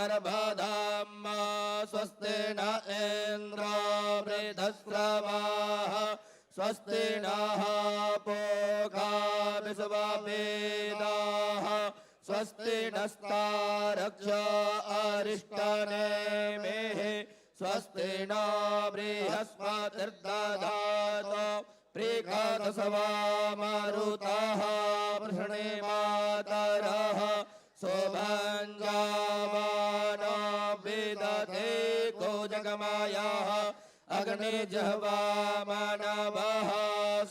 गर्भधाम स्वस्ति न इंद्रो वृद्धश्रवाः स्वस्ति नः पूषा विश्ववेदाः स्वस्ति नस्तारक्ष्यो अरिष्टनेमिः स्वस्ति न बृहस्पतिर्दधातु प्रीकादसवा मारुतः वृषणिमातरः शोभञ्जामानो विदधे कोजगमायाः अग्निजह्वा मानवः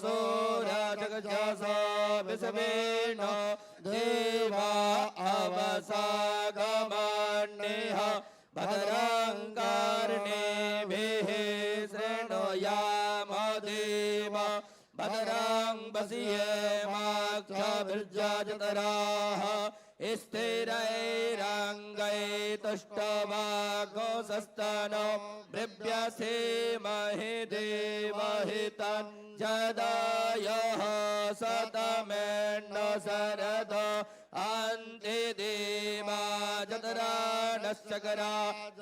सूरजगजसा विश्वेनो देवा अवसागमन्यः भद्रङ्गार्णेभिः शृणुयाम देव भद्रं पश्येमाक्षभिर्जतराः स्थिरैरङ्गैतुष्टवागोसस्तनो बिभ्यसेमहि देवहितं जदायः शतमेन्न शरद अन्ते देवा जतरा नश्चकरा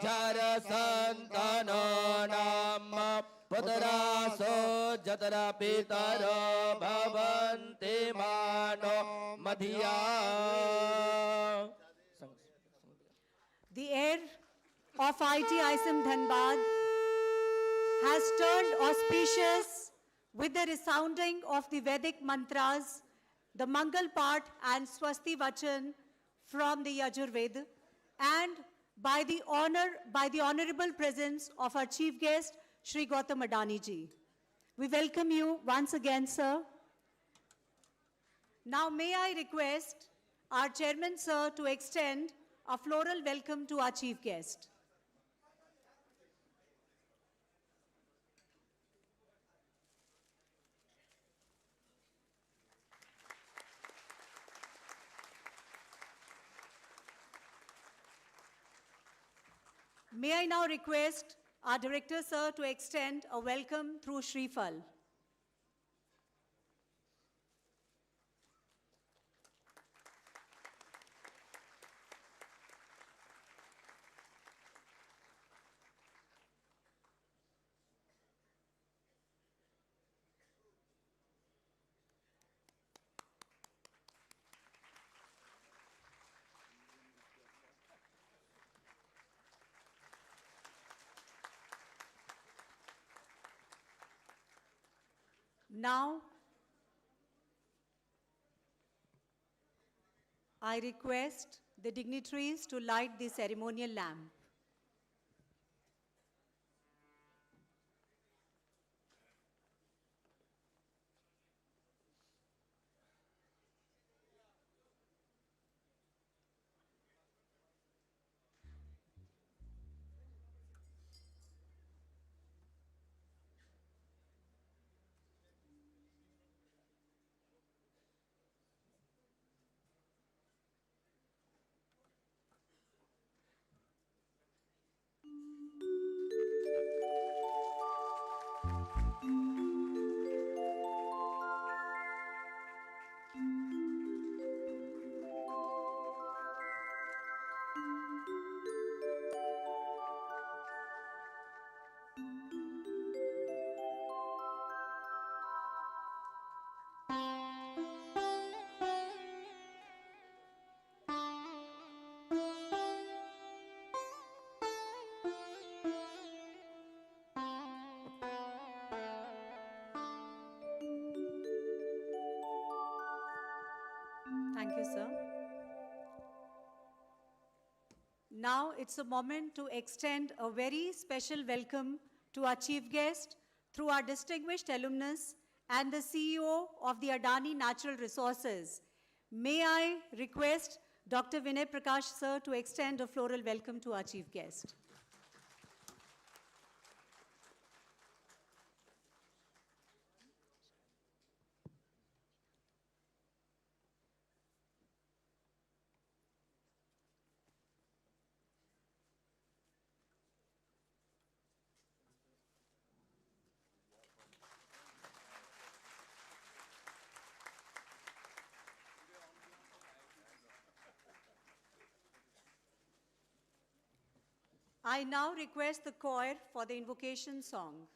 जरसन्तनो नाम पुत्रासो जतरा पितरो भवन्ति मानो Madhiya. The air of IIT ISM Dhanbad has turned auspicious with the resounding of the Vedic mantras, the Mangal Part and Swasti Vachan from the Yajurveda, and by the honorable presence of our chief guest, Shri Gautam Adani ji. We welcome you once again, sir. Now may I request our chairman, sir, to extend a floral welcome to our chief guest. May I now request our director, sir, to extend a welcome through Shrifal. Now, I request the dignitaries to light the ceremonial lamp. Thank you, sir. Now it's a moment to extend a very special welcome to our chief guest through our distinguished alumnus and the CEO of the Adani Natural Resources. May I request Dr. Vinay Prakash, sir, to extend a floral welcome to our chief guest. I now request the choir for the invocation song.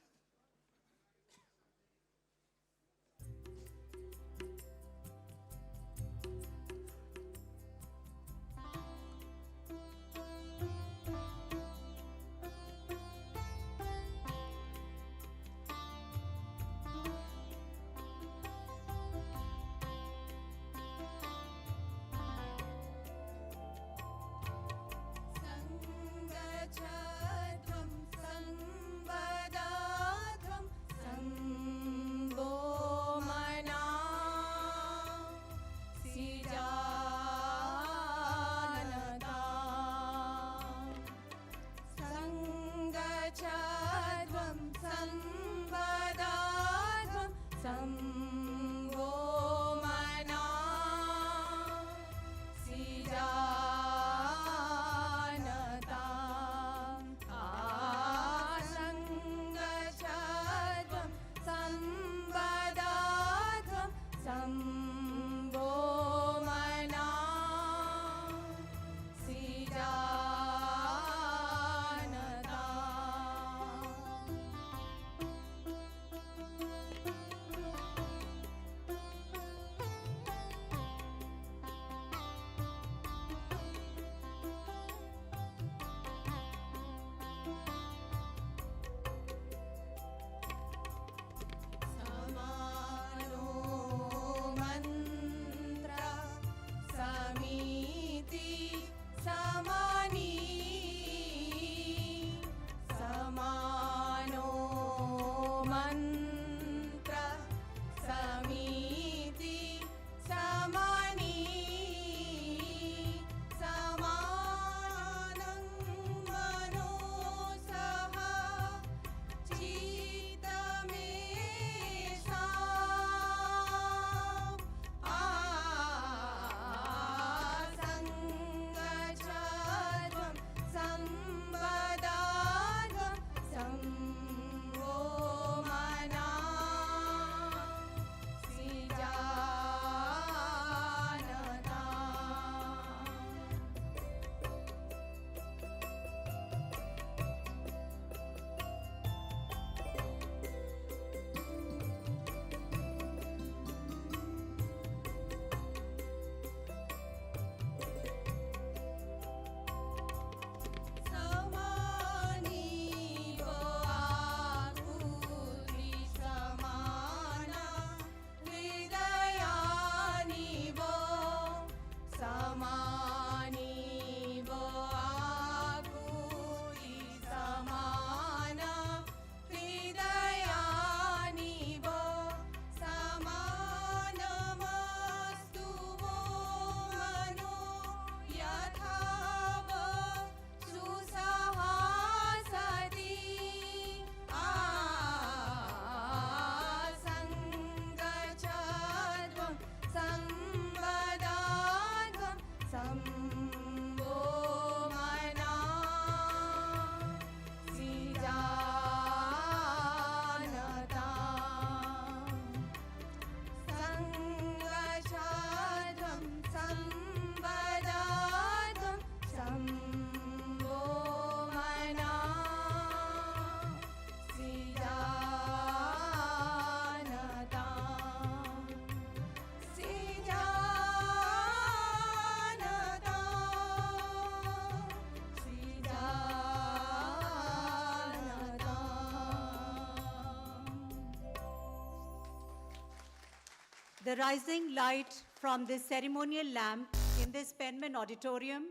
The rising light from this ceremonial lamp in this Penman auditorium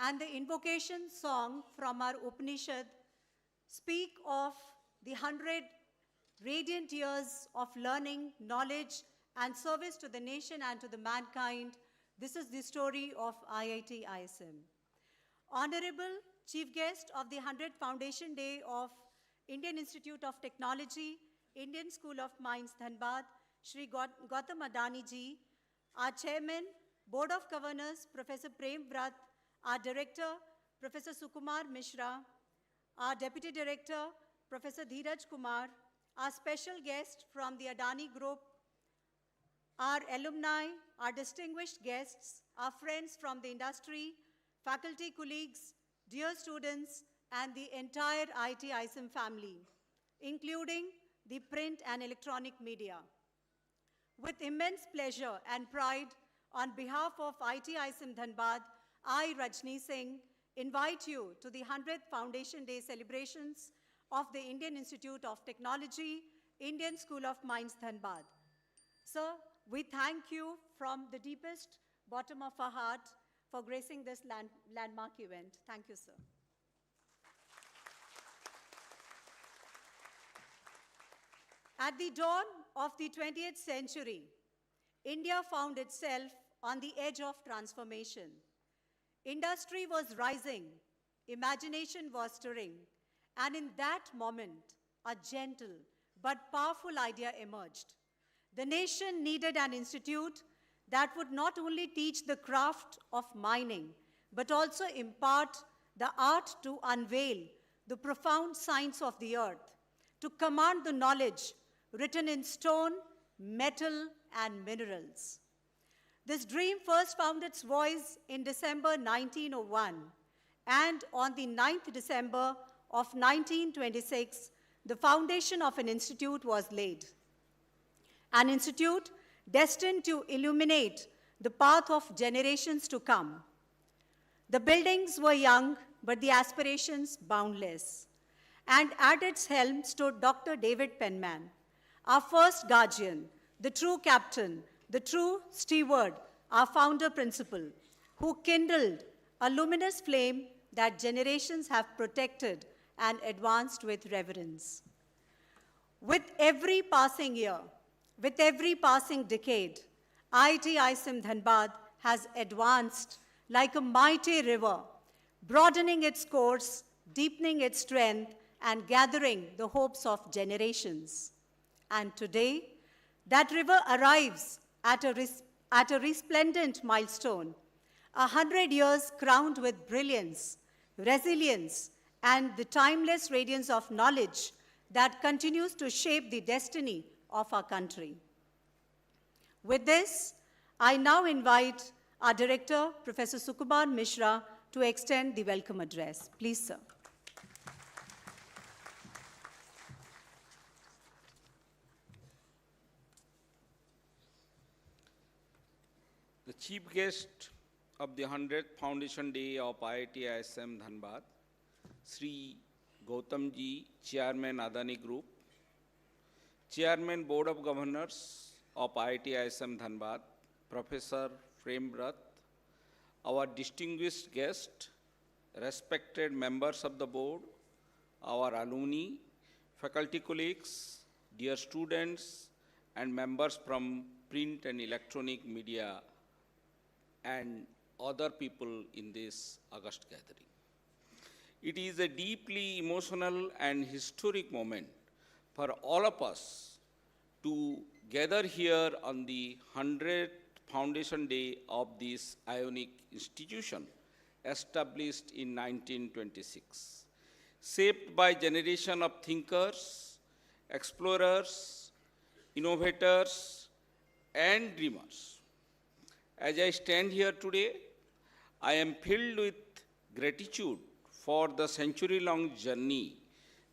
and the invocation song from our Upanishad speak of the 100 radiant years of learning, knowledge, and service to the nation and to the mankind. This is the story of IIT ISM. Honorable Chief Guest of the 100th Foundation Day of Indian Institute of Technology, Indian School of Mines, Dhanbad, Shri Gautam Adani ji, our Chairman, Board of Governors, Professor Prem Vrat, our Director, Professor Sukumar Mishra, our Deputy Director, Professor Dheeraj Kumar, our special guest from the Adani Group, our alumni, our distinguished guests, our friends from the industry, faculty colleagues, dear students, and the entire IIT ISM family, including the print and electronic media. With immense pleasure and pride, on behalf of IIT ISM Dhanbad, I, Rajni Singh, invite you to the 100th Foundation Day celebrations of the Indian Institute of Technology, Indian School of Mines, Dhanbad. Sir, we thank you from the deepest bottom of our heart for gracing this landmark event. Thank you, sir. At the dawn of the 20th century, India found itself on the edge of transformation. Industry was rising, imagination was stirring, and in that moment, a gentle but powerful idea emerged. The nation needed an institute that would not only teach the craft of mining, but also impart the art to unveil the profound science of the earth, to command the knowledge written in stone, metal, and minerals. This dream first found its voice in December 1901, and on the 9th December of 1926, the foundation of an institute was laid. An institute destined to illuminate the path of generations to come. The buildings were young, but the aspirations boundless. And at its helm stood Dr. David Penman, our first guardian, the true captain, the true steward, our founder principal, who kindled a luminous flame that generations have protected and advanced with reverence. With every passing year, with every passing decade, IIT ISM Dhanbad has advanced like a mighty river, broadening its course, deepening its strength, and gathering the hopes of generations. And today, that river arrives at a resplendent milestone, 100 years crowned with brilliance, resilience, and the timeless radiance of knowledge that continues to shape the destiny of our country. With this, I now invite our director, Professor Sukumar Mishra, to extend the welcome address. Please, sir. The chief guest of the 100th Foundation Day of IIT ISM Dhanbad, Sri Gautam Ji, Chairman Adani Group, Chairman Board of Governors of IIT ISM Dhanbad, Professor Premrat, our distinguished guest, respected members of the board, our alumni, faculty colleagues, dear students, and members from print and electronic media, and other people in this august gathering. It is a deeply emotional and historic moment for all of us to gather here on the 100th Foundation Day of this ionic institution established in 1926, shaped by generation of thinkers, explorers, innovators, and dreamers. As I stand here today, I am filled with gratitude for the century-long journey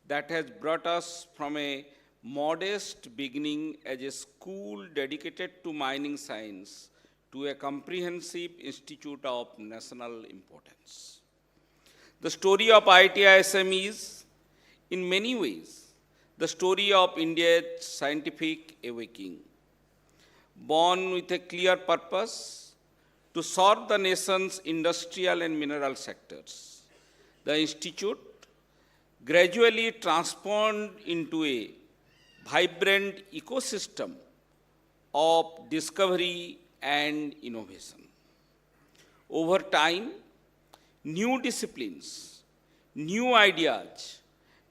that has brought us from a modest beginning as a school dedicated to mining science to a comprehensive institute of national importance. The story of IIT ISM is, in many ways, the story of India's scientific awakening. Born with a clear purpose to serve the nation's industrial and mineral sectors, the institute gradually transformed into a vibrant ecosystem of discovery and innovation. Over time, new disciplines, new ideas,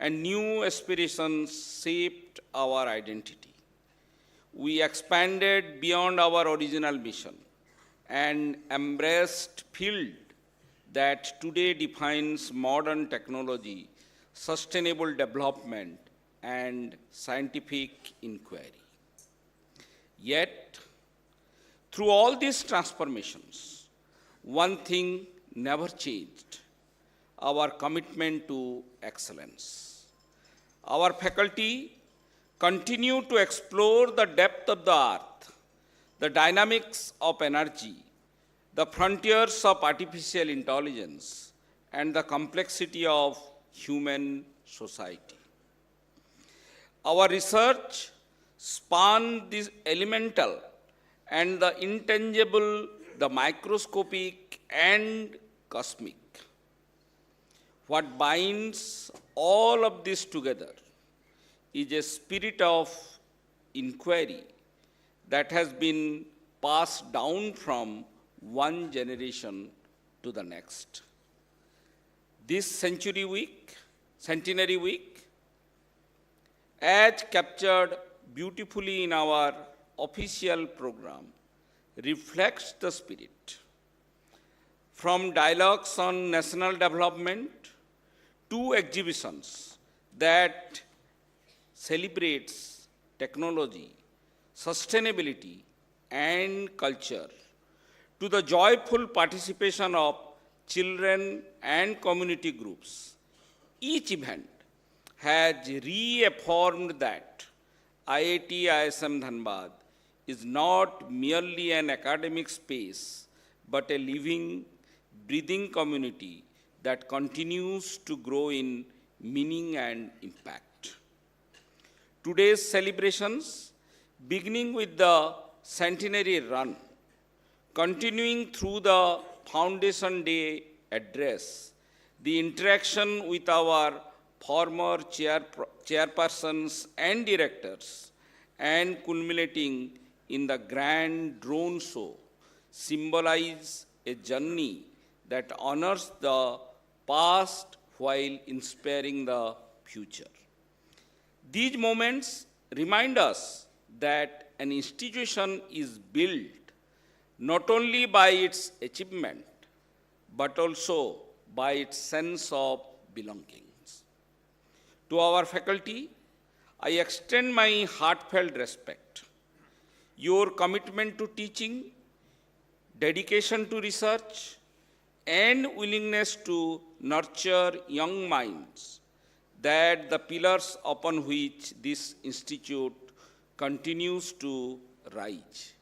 and new aspirations shaped our identity. We expanded beyond our original mission and embraced field that today defines modern technology, sustainable development, and scientific inquiry. Yet, through all these transformations, one thing never changed: our commitment to excellence. Our faculty continue to explore the depth of the earth, the dynamics of energy, the frontiers of artificial intelligence, and the complexity of human society. Our research spans the elemental and the intangible, the microscopic and cosmic. What binds all of this together is a spirit of inquiry that has been passed down from one generation to the next. This centenary week, as captured beautifully in our official program, reflects the spirit. From dialogues on national development to exhibitions that celebrates technology, sustainability, and culture, to the joyful participation of children and community groups. Each event has reaffirmed that IIT ISM Dhanbad is not merely an academic space, but a living, breathing community that continues to grow in meaning and impact. Today's celebrations, beginning with the centenary run, continuing through the Foundation Day address, the interaction with our former chairpersons and directors, and culminating in the grand drone show, symbolize a journey that honors the past while inspiring the future. These moments remind us that an institution is built not only by its achievement, but also by its sense of belongings. To our faculty, I extend my heartfelt respect. Your commitment to teaching, dedication to research, and willingness to nurture young minds, that the pillars upon which this institute continues to rise.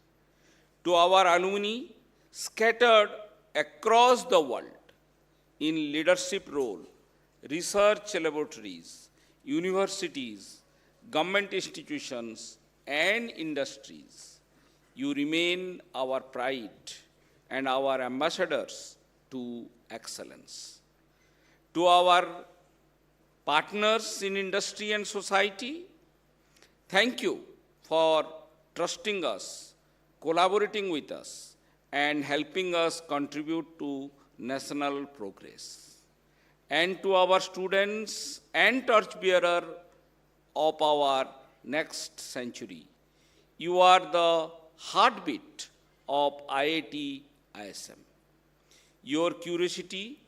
To our alumni scattered across the world in leadership role, research laboratories, universities, government institutions, and industries, you remain our pride and our ambassadors to excellence. To our partners in industry and society, thank you for trusting us, collaborating with us, and helping us contribute to national progress. And to our students and torchbearer of our next century, you are the heartbeat of IIT ISM. Your curiosity,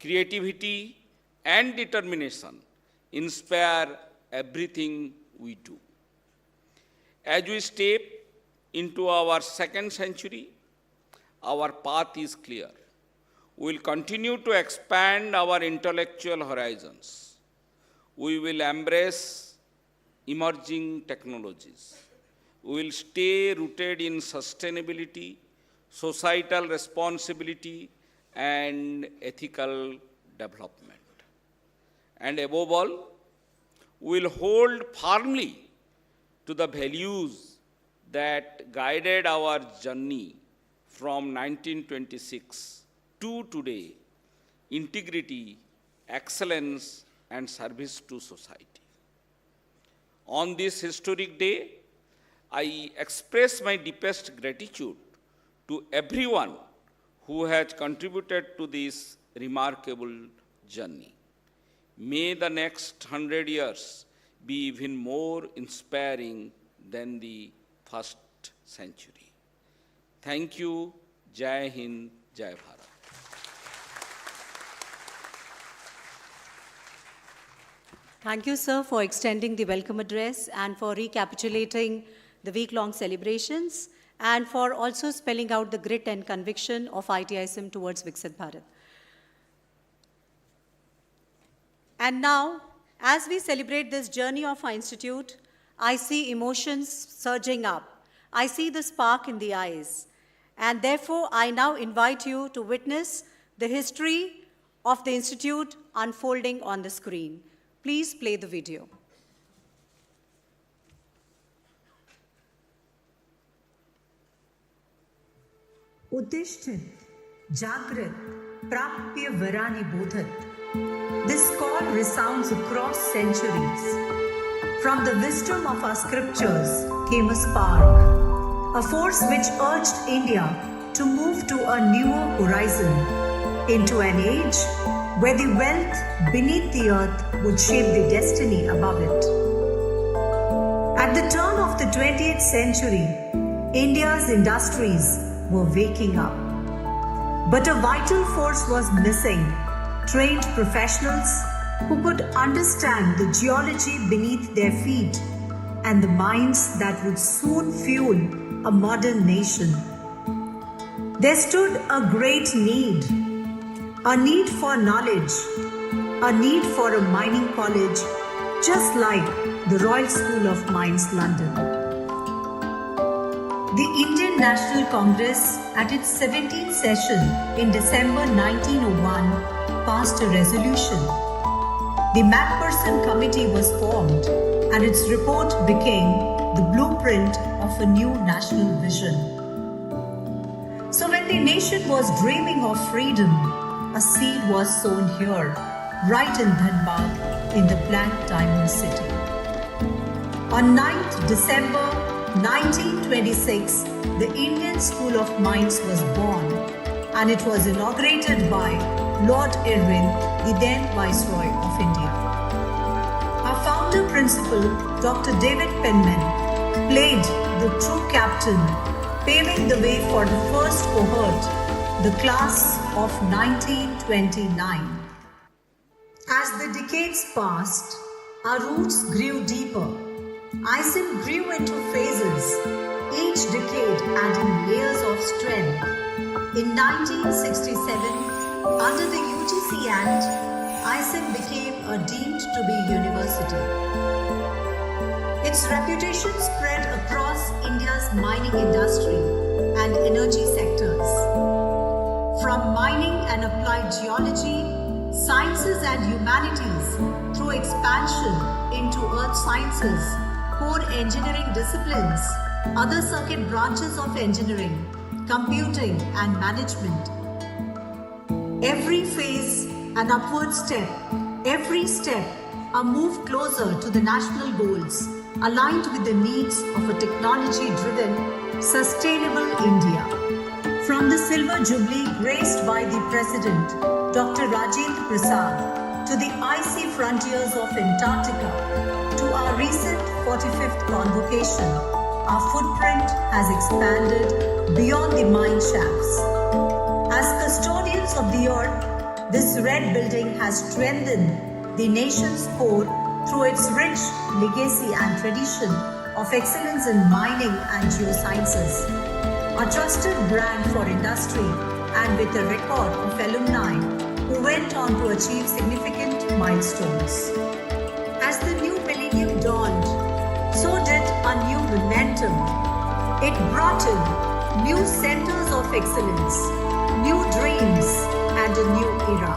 creativity, and determination inspire everything we do. As we step into our second century, our path is clear. We will continue to expand our intellectual horizons. We will embrace emerging technologies. We will stay rooted in sustainability, societal responsibility, and ethical development. And above all, we will hold firmly to the values that guided our journey from 1926 to today: integrity, excellence, and service to society. On this historic day, I express my deepest gratitude to everyone who has contributed to this remarkable journey. May the next 100 years be even more inspiring than the first century. Thank you. Jai Hind, Jai Bharat. Thank you, sir, for extending the welcome address and for recapitulating the week-long celebrations and for also spelling out the grit and conviction of IIT ISM towards Viksit Bharat. And now, as we celebrate this journey of our institute, I see emotions surging up. I see the spark in the eyes. And therefore, I now invite you to witness the history of the institute unfolding on the screen. Please play the video. Uttishthit, Jagrat, Prapya Varani Bodhat. This call resounds across centuries. From the wisdom of our scriptures came a spark, a force which urged India to move to a newer horizon, into an age where the wealth beneath the earth would shape the destiny above it. At the turn of the 20th century, India's industries were waking up. But a vital force was missing: trained professionals who could understand the geology beneath their feet and the minds that would soon fuel a modern nation. There stood a great need, a need for knowledge, a need for a mining college, just like the Royal School of Mines, London. The Indian National Congress, at its 17th session in December 1901, passed a resolution. The MacPherson Committee was formed, and its report became the blueprint of a new national vision. So when the nation was dreaming of freedom, a seed was sown here, right in Dhanbad, in the Black Diamond City. On 9th December 1926, the Indian School of Mines was born, and it was inaugurated by Lord Irwin, the then Viceroy of India. Our founder principal, Dr. David Penman, played the true captain, paving the way for the first cohort, the class of 1929. As the decades passed, our roots grew deeper. ISM grew into phases, each decade adding layers of strength. In 1967, under the UGC Act, ISM became a deemed to be university. Its reputation spread across India's mining industry and energy sectors. From mining and applied geology, sciences and humanities, through expansion into earth sciences, core engineering disciplines, other circuit branches of engineering, computing and management. Every phase an upward step, every step a move closer to the national goals, aligned with the needs of a technology-driven, sustainable India. From the Silver Jubilee graced by the President, Dr. Rajendra Prasad, to the icy frontiers of Antarctica, to our recent 45th convocation, our footprint has expanded beyond the mine shafts. As custodians of the earth, this red building has strengthened the nation's core through its rich legacy and tradition of excellence in mining and geosciences. A trusted brand for industry, and with a record of alumni who went on to achieve significant milestones. As the new millennium dawned, so did a new momentum. It brought in new centers of excellence, new dreams, and a new era.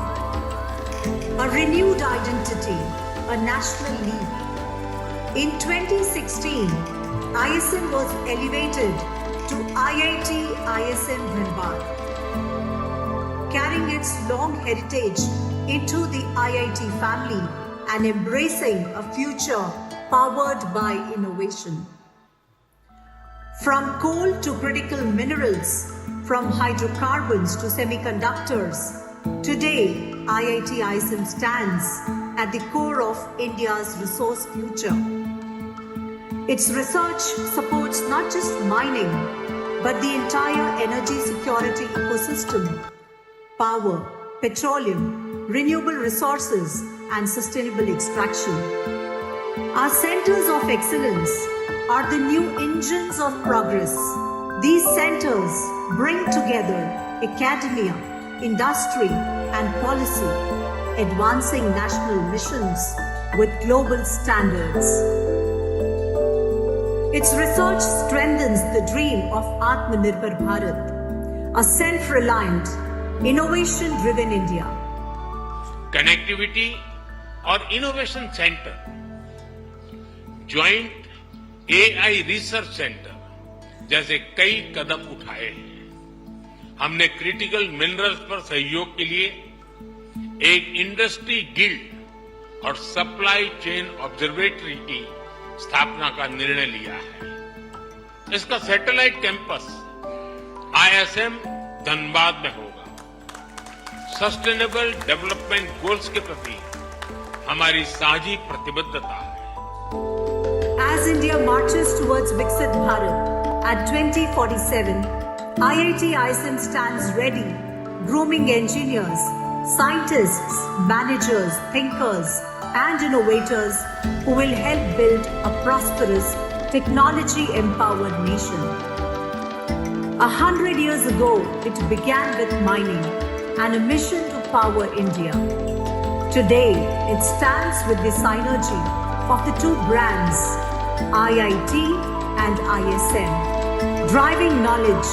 A renewed identity, a national leap. In 2016, ISM was elevated to IIT ISM Dhanbad, carrying its long heritage into the IIT family and embracing a future powered by innovation. From coal to critical minerals, from hydrocarbons to semiconductors, today IIT ISM stands at the core of India's resource future. Its research supports not just mining, but the entire energy security ecosystem: power, petroleum, renewable resources, and sustainable extraction. Our centers of excellence are the new engines of progress. These centers bring together academia, industry, and policy, advancing national missions with global standards. Its research strengthens the dream of Atmanirbhar Bharat, a self-reliant, innovation-driven India. Connectivity और innovation centre, joint AI research centre जैसे कई कदम उठाए हैं। हमने critical minerals पर सहयोग के लिए एक इंडस्ट्री गिल्ड और सप्लाई चेन ऑब्जर्वेटरी की स्थापना का निर्णय लिया है। इसका सैटेलाइट कैंपस ISM धनबाद में होगा। सस्टेनेबल डेवलपमेंट गोल्स के प्रति हमारी साझी प्रतिबद्धता है। As India marches towards Viksit Bharat at 2047, IIT ISM stands ready, grooming engineers, scientists, managers, thinkers, and innovators who will help build a prosperous, technology-empowered nation. 100 years ago, it began with mining and a mission to power India. Today, it stands with the synergy of the two brands, IIT and ISM, driving knowledge,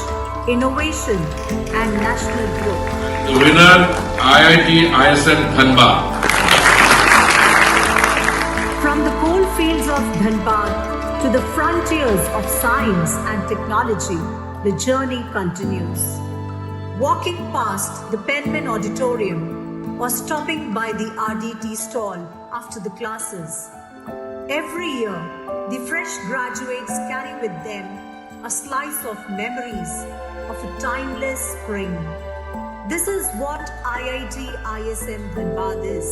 innovation, and national growth. The winner, IIT ISM Dhanbad. From the coal fields of Dhanbad to the frontiers of science and technology, the journey continues. Walking past the Penman Auditorium or stopping by the RDT stall after the classes, every year the fresh graduates carry with them a slice of memories of a timeless spring. This is what IIT ISM Dhanbad is.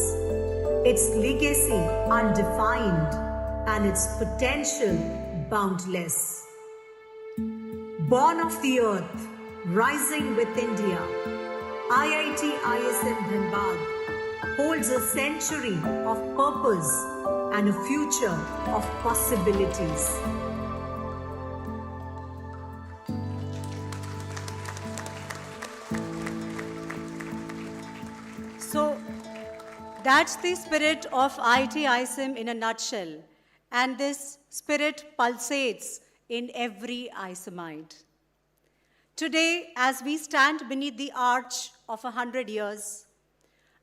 Its legacy undefined and its potential boundless. Born of the earth, rising with India, IIT ISM Dhanbad holds a century of purpose and a future of possibilities. So that's the spirit of IIT ISM in a nutshell. And this spirit pulsates in every ISMite. Today, as we stand beneath the arch of 100 years,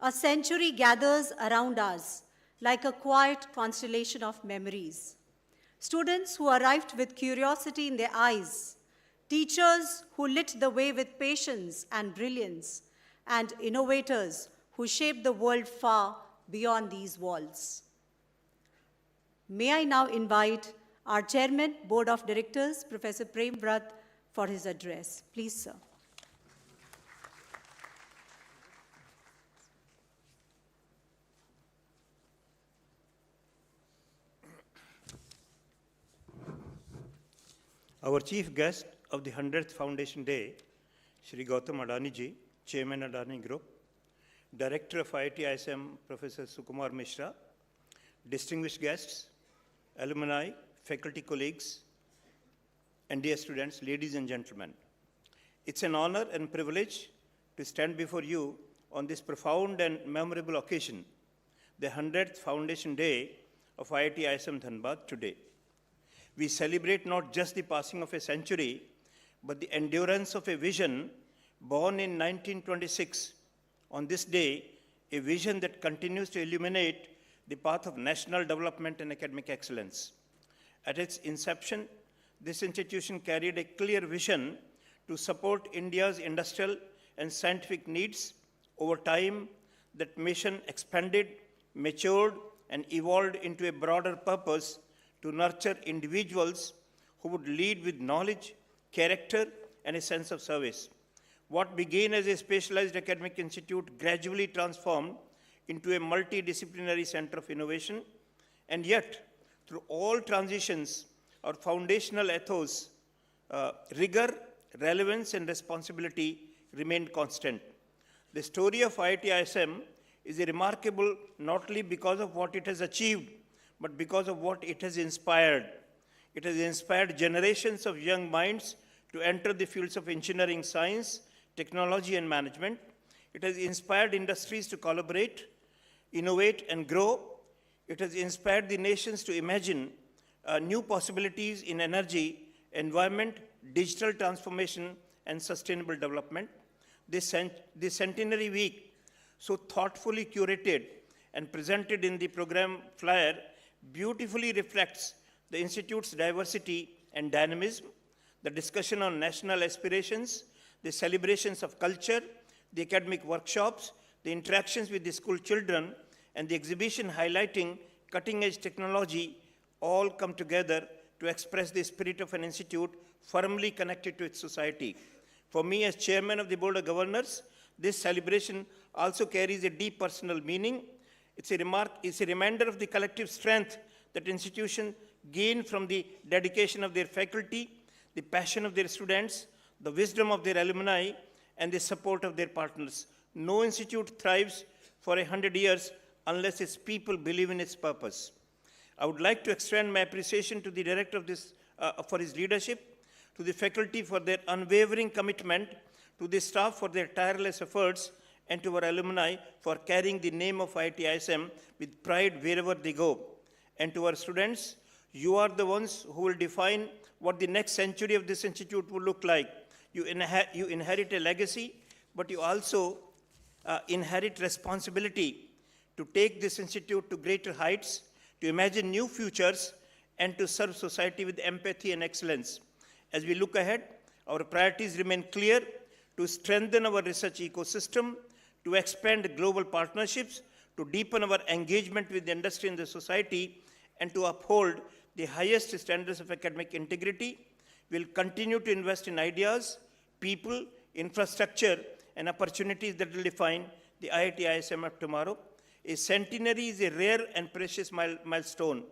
a century gathers around us like a quiet constellation of memories. Students who arrived with curiosity in their eyes, teachers who lit the way with patience and brilliance, and innovators who shaped the world far beyond these walls. May I now invite our Chairman, Board of Directors, Professor Prem Vrat, for his address. Please, sir. Our chief guest of the 100th Foundation Day, Shri Gautam Adani ji, Chairman Adani Group, Director of IIT ISM, Professor Sukumar Mishra, distinguished guests, alumni, faculty colleagues, and dear students, ladies and gentlemen. It's an honor and privilege to stand before you on this profound and memorable occasion, the 100th Foundation Day of IIT ISM Dhanbad today. We celebrate not just the passing of a century, but the endurance of a vision born in 1926. On this day, a vision that continues to illuminate the path of national development and academic excellence. At its inception, this institution carried a clear vision to support India's industrial and scientific needs. Over time, that mission expanded, matured, and evolved into a broader purpose to nurture individuals who would lead with knowledge, character, and a sense of service. What began as a specialized academic institute gradually transformed into a multidisciplinary center of innovation, and yet, through all transitions, our foundational ethos, rigor, relevance, and responsibility remained constant. The story of IIT ISM is remarkable not only because of what it has achieved, but because of what it has inspired. It has inspired generations of young minds to enter the fields of engineering, science, technology, and management. It has inspired industries to collaborate innovate, and grow. It has inspired the nations to imagine new possibilities in energy, environment, digital transformation, and sustainable development. This centenary week, so thoughtfully curated and presented in the program flyer, beautifully reflects the Institute's diversity and dynamism, the discussion on national aspirations, the celebrations of culture, the academic workshops, the interactions with the school children, and the exhibition highlighting cutting-edge technology all come together to express the spirit of an institute firmly connected to its society. For me, as chairman of the Board of Governors, this celebration also carries a deep personal meaning. It's a reminder of the collective strength that institutions gain from the dedication of their faculty, the passion of their students, the wisdom of their alumni, and the support of their partners. No institute thrives for 100 years unless its people believe in its purpose. I would like to extend my appreciation to the director of this, for his leadership, to the faculty for their unwavering commitment, to the staff for their tireless efforts, and to our alumni for carrying the name of IIT ISM with pride wherever they go. And to our students, you are the ones who will define what the next century of this institute will look like. You inherit a legacy, but you also inherit responsibility to take this institute to greater heights, to imagine new futures, and to serve society with empathy and excellence. As we look ahead, our priorities remain clear: to strengthen our research ecosystem, to expand global partnerships, to deepen our engagement with the industry and the society, and to uphold the highest standards of academic integrity. We'll continue to invest in ideas, people, infrastructure, and opportunities that will define the IIT ISM of tomorrow. A centenary is a rare and precious milestone.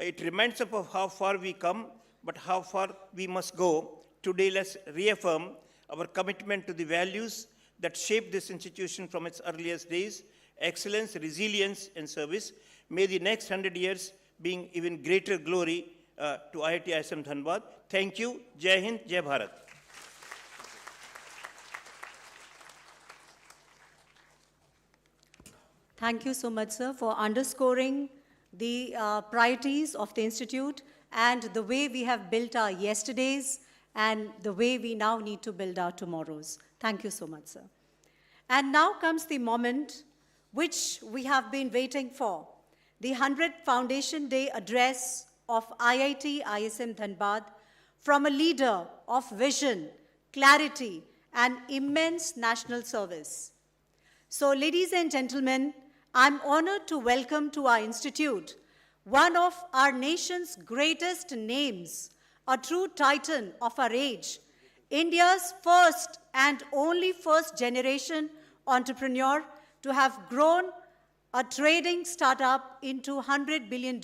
It reminds us of how far we come, but how far we must go. Today, let's reaffirm our commitment to the values that shaped this institution from its earliest days: excellence, resilience, and service. May the next 100 years bring even greater glory to IIT ISM Dhanbad. Thank you. Jai Hind, Jai Bharat. Thank you so much, sir, for underscoring the priorities of the Institute and the way we have built our yesterdays and the way we now need to build our tomorrows. Thank you so much, sir. And now comes the moment which we have been waiting for, the 100th Foundation Day address of IIT ISM Dhanbad from a leader of vision, clarity, and immense national service. So, ladies and gentlemen, I'm honored to welcome to our institute one of our nation's greatest names, a true titan of our age, India's first and only first-generation entrepreneur to have grown a trading startup into $100 billion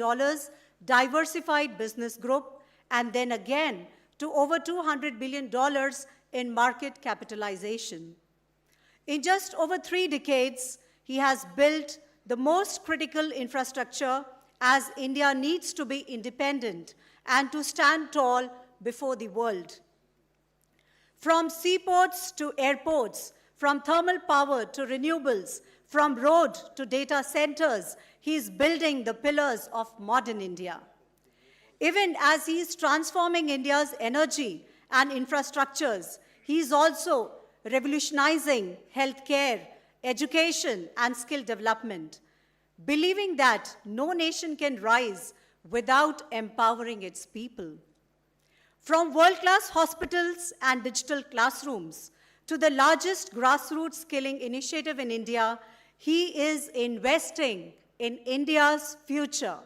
diversified business group, and then again to over $200 billion in market capitalization. In just over 3 decades, he has built the most critical infrastructure as India needs to be independent and to stand tall before the world. From seaports to airports, from thermal power to renewables, from road to data centers, he is building the pillars of modern India. Even as he is transforming India's energy and infrastructures, he is also revolutionizing healthcare, education, and skill development, believing that no nation can rise without empowering its people. From world-class hospitals and digital classrooms to the largest grassroots skilling initiative in India, he is investing in India's future.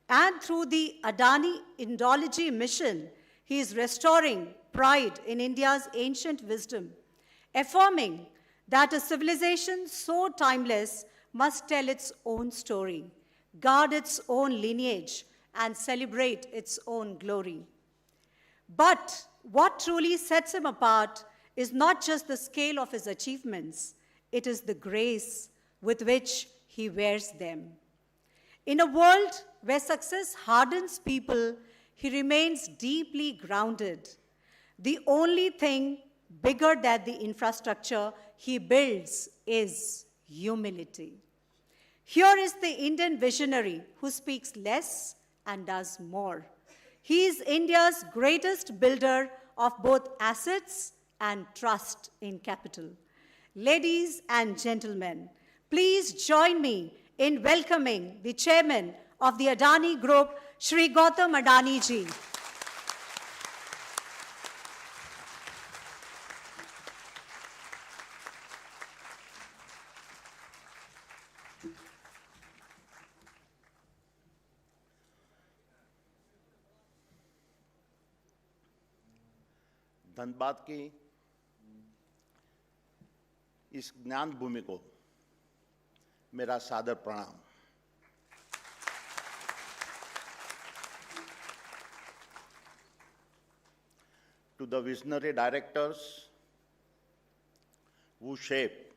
And through the Adani Indology mission, he is restoring pride in India's ancient wisdom, affirming that a civilization so timeless must tell its own story, guard its own lineage, and celebrate its own glory. But what truly sets him apart is not just the scale of his achievements, it is the grace with which he wears them. In a world where success hardens people, he remains deeply grounded. The only thing bigger than the infrastructure he builds is humility. Here is the Indian visionary who speaks less and does more. He is India's greatest builder of both assets and trust in capital. Ladies and gentlemen, please join me in welcoming the chairman of the Adani Group, Shri Gautam Adani ji. Dhanbad की इस ज्ञान भूमि को मेरा सादर प्रणाम। To the visionary directors who shape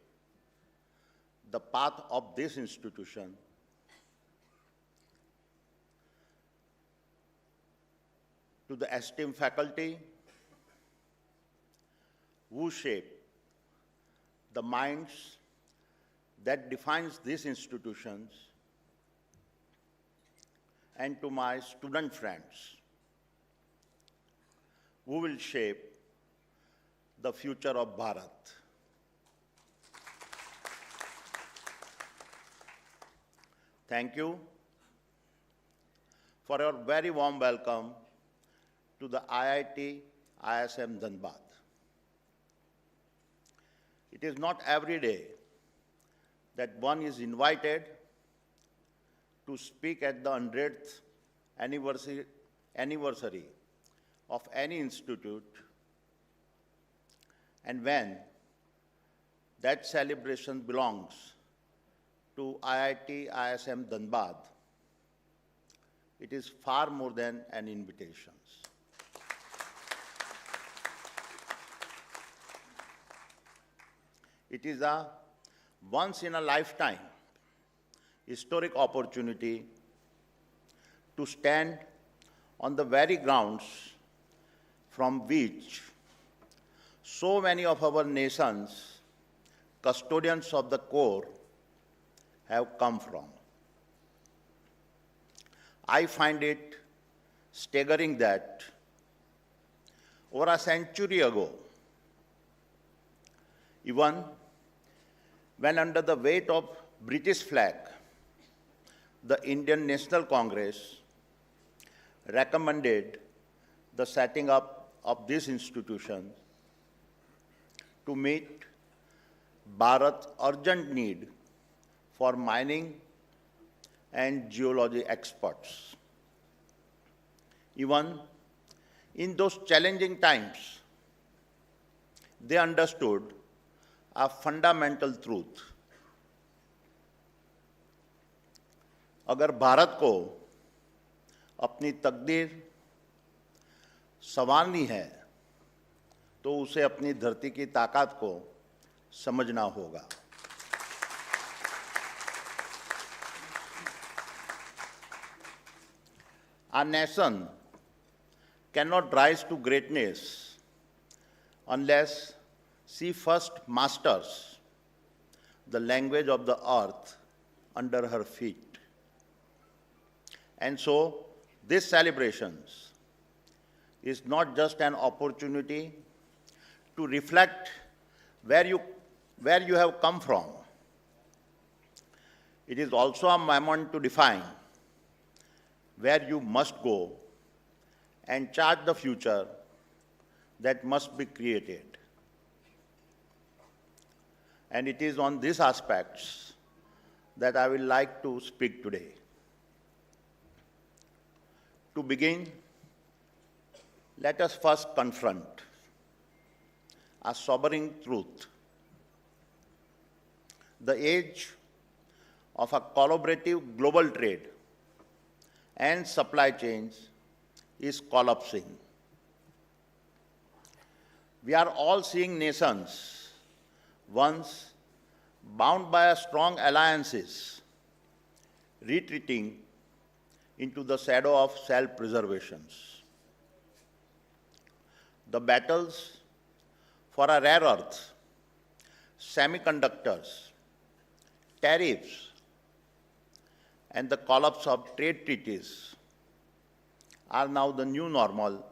the path of this institution, to the esteemed faculty who shape the minds that defines these institutions, and to my student friends who will shape the future of Bharat. Thank you for your very warm welcome to the IIT ISM Dhanbad. It is not every day that one is invited to speak at the 100th anniversary of any institute, and when that celebration belongs to IIT ISM Dhanbad, it is far more than an invitation. It is a once-in-a-lifetime historic opportunity to stand on the very grounds from which so many of our nation's custodians of the core have come from. I find it staggering that over a century ago, even when under the weight of British flag, the Indian National Congress recommended the setting up of this institution to meet Bharat's urgent need for mining and geology experts. Even in those challenging times, they understood a fundamental truth. अगर भारत को अपनी तकदीर संवारनी है तो उसे अपनी धरती की ताकत को समझना होगा। Our nation cannot rise to greatness unless she first masters the language of the earth under her feet. And so, this celebration is not just an opportunity to reflect where you have come from. It is also a moment to define where you must go and chart the future that must be created. And it is on these aspects that I will like to speak today. To begin, let us first confront a sobering truth. The age of a collaborative global trade and supply chains is collapsing. We are all seeing nations, once bound by a strong alliances, retreating into the shadow of self-preservations. The battles for a rare earth, semiconductors, tariffs, and the collapse of trade treaties are now the new normal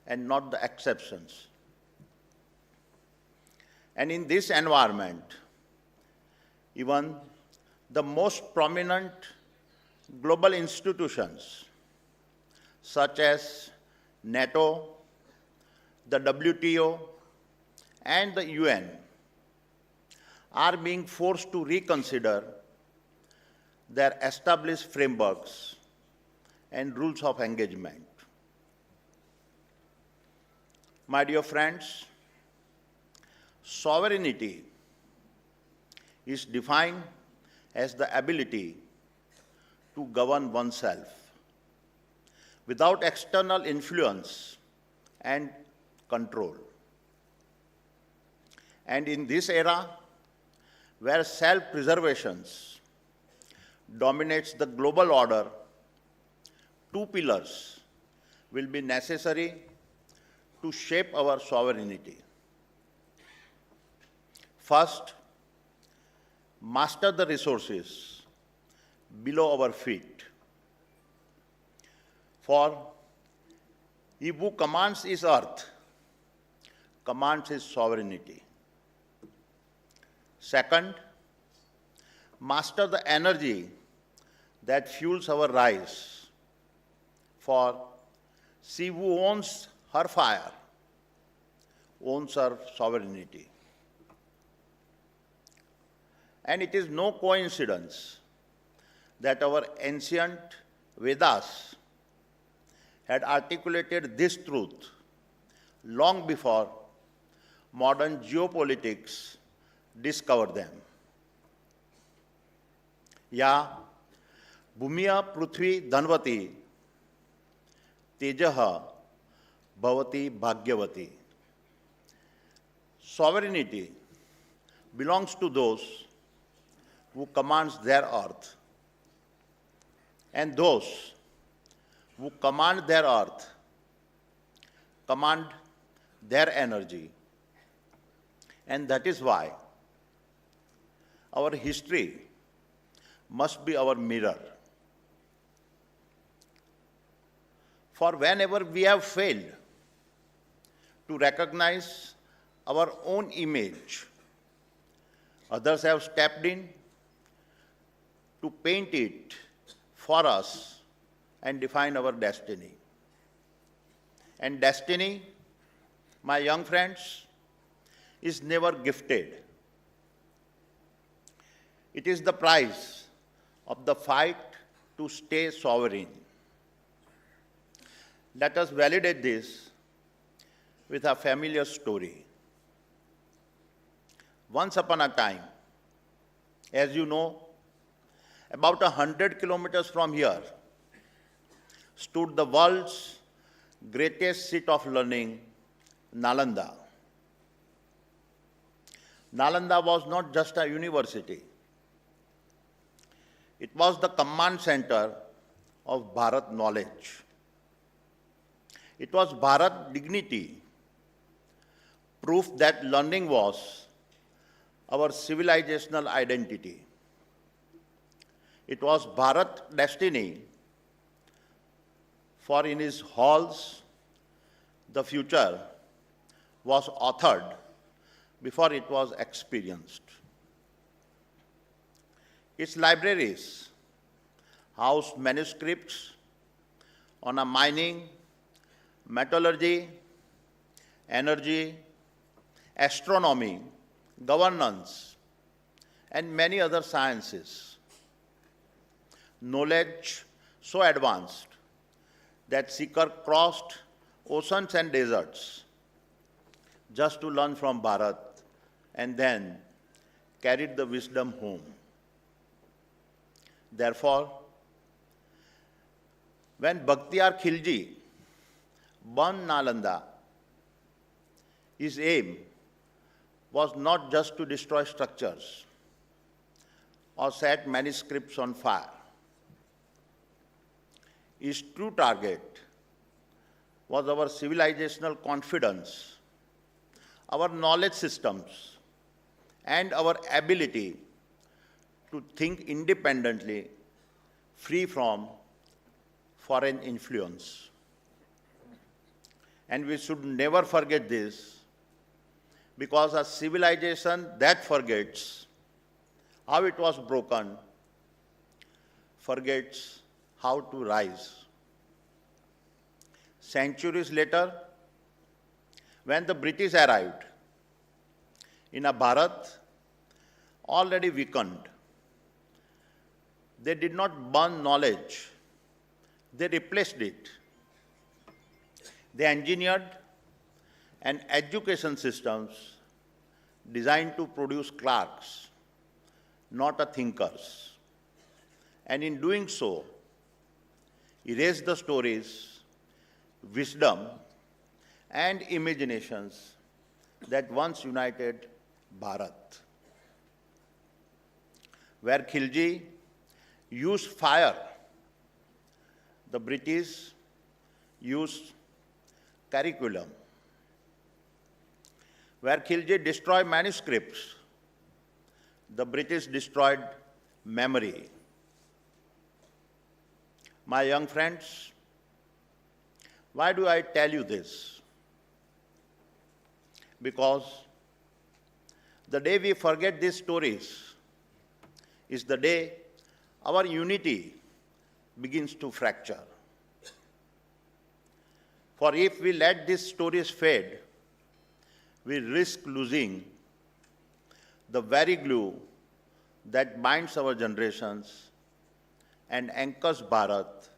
and not the exceptions. And in this environment, even the most prominent global institutions such as NATO, the WTO, and the UN are being forced to reconsider their established frameworks and rules of engagement. My dear friends, sovereignty is defined as the ability to govern oneself without external influence and control. And in this era, where self-preservation dominates the global order, two pillars will be necessary to shape our sovereignty. First, master the resources below our feet. For he who commands his earth commands his sovereignty. Second, master the energy that fuels our rise. For she who owns her fire owns her sovereignty. And it is no coincidence that our ancient Vedas had articulated this truth long before modern geopolitics discovered them. Ya bhumiya prithvi dhanvati tejaha bhavati bhagyavati. Sovereignty belongs to those who commands their earth, and those who command their earth command their energy. And that is why our history must be our mirror. For whenever we have failed to recognize our own image, others have stepped in to paint it for us and define our destiny. And destiny, my young friends, is never gifted. It is the price of the fight to stay sovereign. Let us validate this with a familiar story. Once upon a time, as you know, about 100 kilometers from here stood the world's greatest seat of learning, Nalanda. Nalanda was not just a university. It was the command center of Bharat knowledge. It was Bharat dignity, proof that learning was our civilizational identity. It was Bharat destiny, for in his halls, the future was authored before it was experienced. Its libraries housed manuscripts on a mining, metallurgy, energy, astronomy, governance, and many other sciences. Knowledge so advanced that seekers crossed oceans and deserts just to learn from Bharat and then carried the wisdom home. Therefore, when Bhaktiar Khilji burned Nalanda, his aim was not just to destroy structures or set manuscripts on fire. His true target was our civilizational confidence, our knowledge systems, and our ability to think independently free from foreign influence. And we should never forget this, because a civilization that forgets how it was broken forgets how to rise. Centuries later, when the British arrived in a Bharat already weakened, they did not burn knowledge, they replaced it. They engineered an education systems designed to produce clerks, not a thinkers. And in doing so, erased the stories, wisdom, and imaginations that once united Bharat. Where Khilji used fire, the British used curriculum. Where Khilji destroyed manuscripts, the British destroyed memory. My young friends, why do I tell you this? Because the day we forget these stories is the day our unity begins to fracture. For if we let these stories fade, we risk losing the very glue that binds our generations and anchors Bharat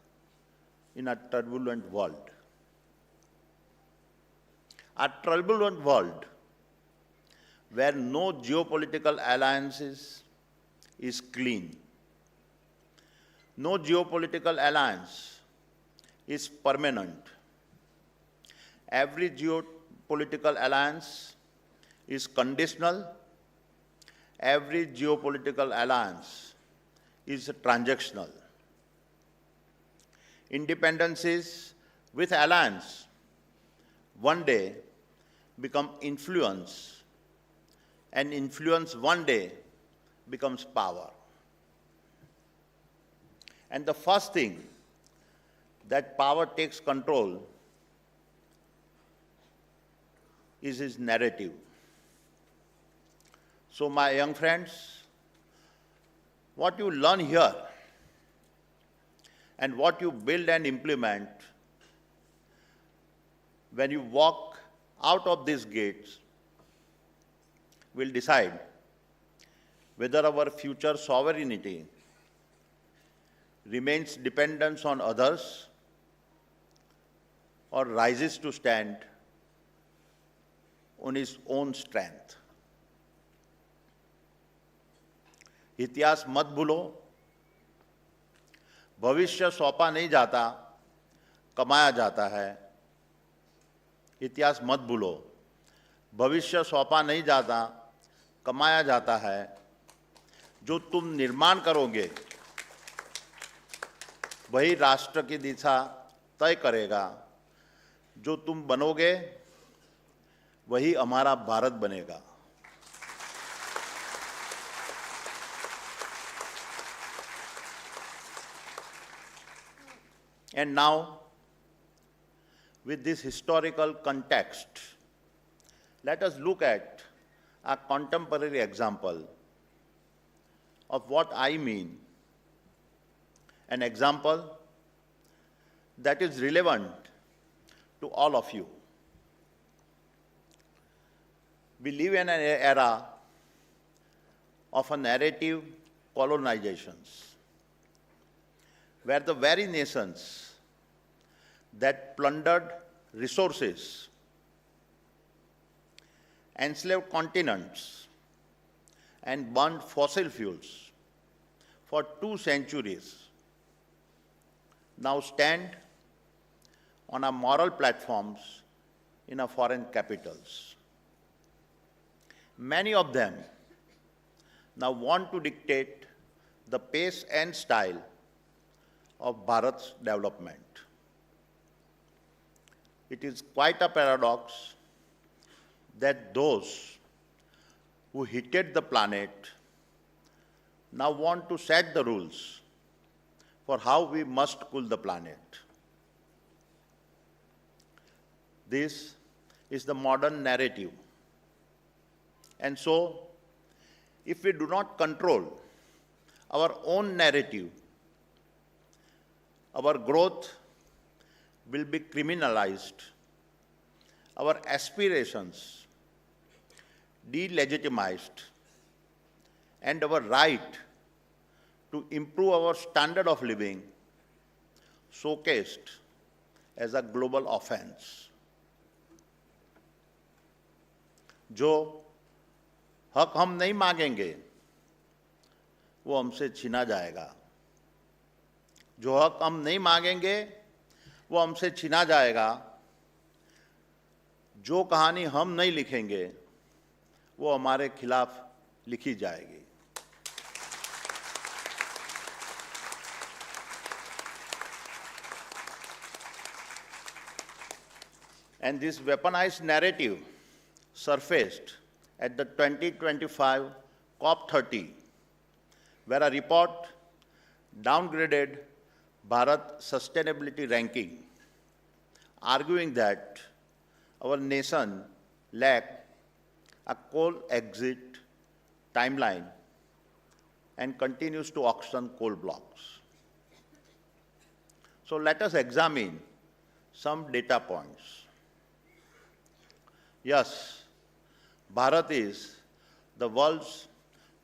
in a turbulent world. A turbulent world where no geopolitical alliances is clean. No geopolitical alliance is permanent. Every geopolitical alliance is conditional. Every geopolitical alliance is transactional. Independencies with alliance one day become influence, and influence one day becomes power. And the first thing that power takes control is his narrative. So my young friends, what you learn here and what you build and implement when you walk out of these gates will decide whether our future sovereignty remains dependent on others or rises to stand on its own strength. इतिहास मत भूलो, भविष्य सौंपा नहीं जाता, कमाया जाता है. इतिहास मत भूलो, भविष्य सौंपा नहीं जाता, कमाया जाता है. जो तुम निर्माण करोगे वही राष्ट्र की दिशा तय करेगा. जो तुम बनोगे वही हमारा भारत बनेगा. And now, with this historical context, let us look at a contemporary example of what I mean, an example that is relevant to all of you. We live in an era of a narrative colonizations, where the very nations that plundered resources, enslaved continents, and burned fossil fuels for 2 centuries now stand on our moral platforms in our foreign capitals. Many of them now want to dictate the pace and style of Bharat's development. It is quite a paradox that those who heated the planet now want to set the rules for how we must cool the planet. This is the modern narrative. And so, if we do not control our own narrative, our growth will be criminalized, our aspirations delegitimized, and our right to improve our standard of living showcased as a global offense. जो हक हम नहीं मांगेंगे वो हमसे छीना जाएगा, जो हक हम नहीं मांगेंगे वो हमसे छीना जाएगा, जो कहानी हम नहीं लिखेंगे वो हमारे खिलाफ लिखी जाएगी. And this weaponized narrative surfaced at the 2025 COP30, where a report downgraded Bharat's sustainability ranking, arguing that our nation lacked a coal exit timeline and continues to auction coal blocks. So let us examine some data points. Yes, Bharat is the world's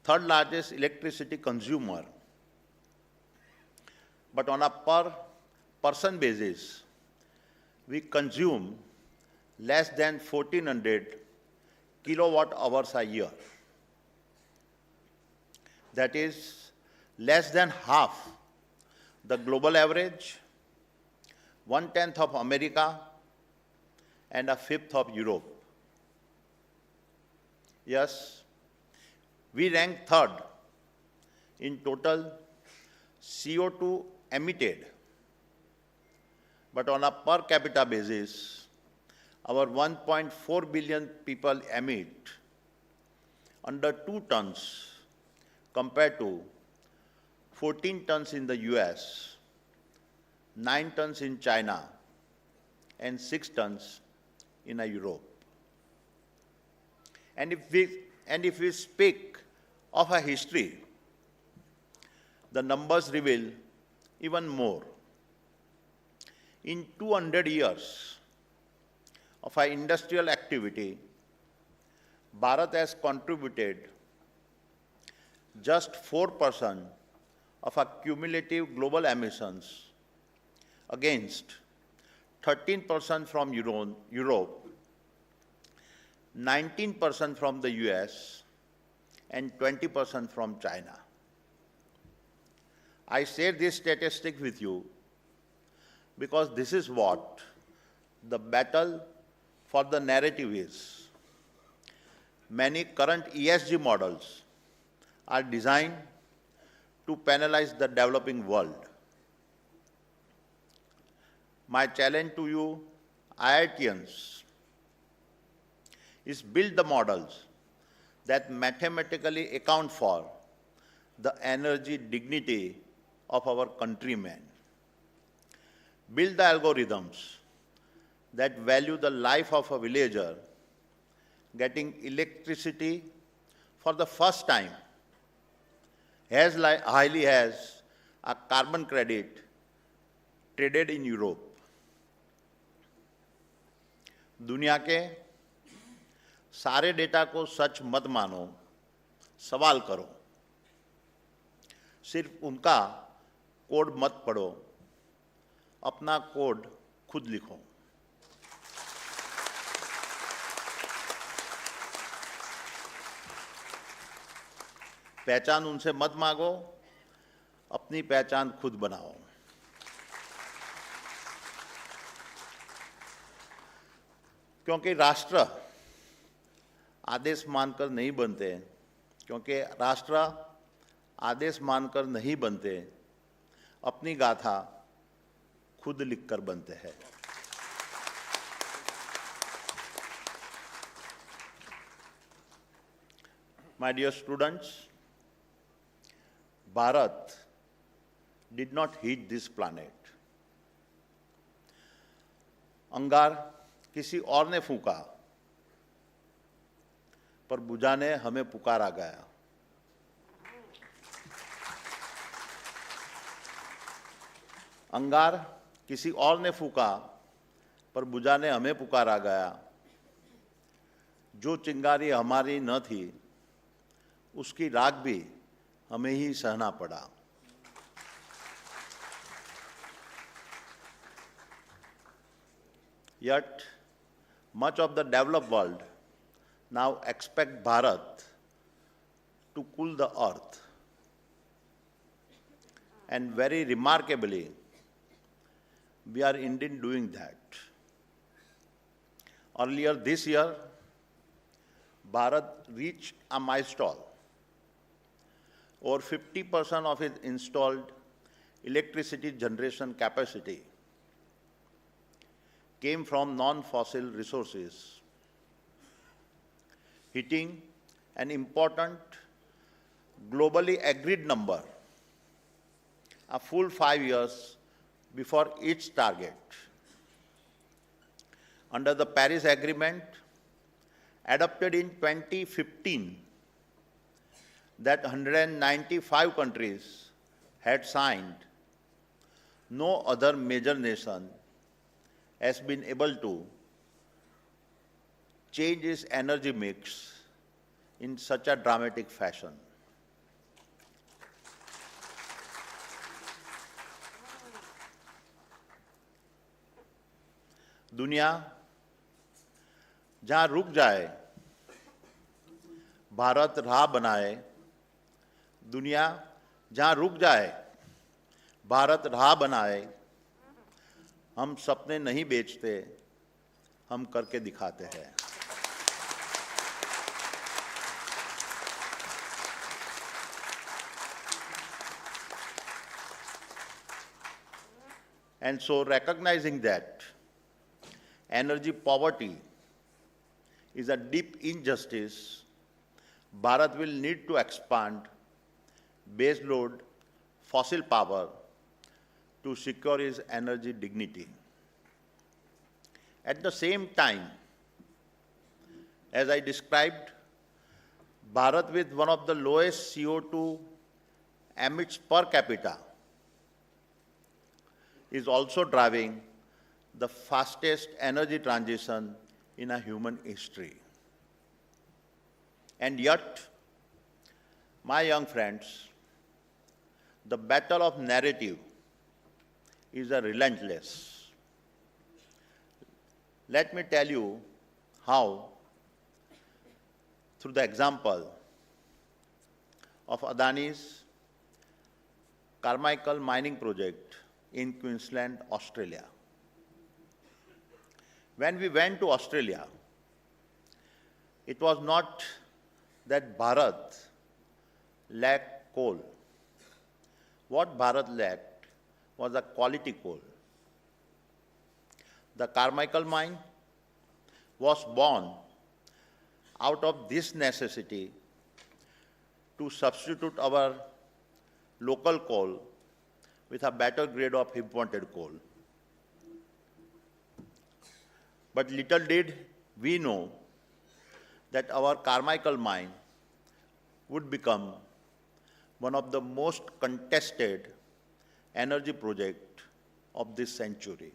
third largest electricity consumer, but on a per person basis, we consume less than 1400 kilowatt hours a year. That is less than half the global average, 1/10 of America, and a fifth of Europe. Yes, we rank third in total CO2 emitted, but on a per capita basis, our 1.4 billion people emit under 2 tons compared to 14 tons in the US, 9 tons in China, and 6 tons in Europe. And if we speak of a history, the numbers reveal even more. In 200 years of our industrial activity, Bharat has contributed just 4% of our cumulative global emissions against 13% from Europe, 19% from the US, and 20% from China. I share this statistic with you because this is what the battle for the narrative is. Many current ESG models are designed to penalize the developing world. My challenge to you, IITians, is build the models that mathematically account for the energy dignity of our countrymen. Build the algorithms that value the life of a villager getting electricity for the first time as highly as a carbon credit traded in Europe. दुनिया के सारे data को सच मत मानो, सवाल करो. सिर्फ उनका कोड मत पढ़ो, अपना कोड खुद लिखो. पहचान उनसे मत मांगो, अपनी पहचान खुद बनाओ. क्योंकि राष्ट्र आदेश मानकर नहीं बनते, क्योंकि राष्ट्र आदेश मानकर नहीं बनते, अपनी गाथा खुद लिखकर बनते हैं. My dear students, Bharat did not heat this planet. अंगार किसी और ने फूंका, पर बुझाने हमें पुकारा गया. अंगार किसी और ने फूंका, पर बुझाने हमें पुकारा गया. जो चिंगारी हमारी न थी, उसकी राख भी हमें ही सहना पड़ा. Yet, much of the developed world now expect Bharat to cool the earth. And very remarkably, we are indeed doing that. Earlier this year, Bharat reached a milestone. Over 50% of its installed electricity generation capacity came from non-fossil resources, hitting an important globally agreed number a full 5 years before its target. Under the Paris Agreement, adopted in 2015, that 195 countries had signed, no other major nation has been able to change its energy mix in such a dramatic fashion. दुनिया जहां रुक जाए, भारत राह बनाए. दुनिया जहां रुक जाए, भारत राह बनाए. हम सपने नहीं बेचते, हम करके दिखाते हैं. And so, recognizing that energy poverty is a deep injustice, Bharat will need to expand baseload fossil power to secure its energy dignity. At the same time, as I described, Bharat, with one of the lowest CO2 emits per capita, is also driving the fastest energy transition in a human history. And yet, my young friends, the battle of narrative is a relentless. Let me tell you how, through the example of Adani's Carmichael mining project in Queensland, Australia. When we went to Australia, it was not that Bharat lacked coal. What Bharat lacked was a quality coal. The Carmichael mine was born out of this necessity to substitute our local coal with a better grade of imported coal. But little did we know that our Carmichael mine would become one of the most contested energy projects of this century.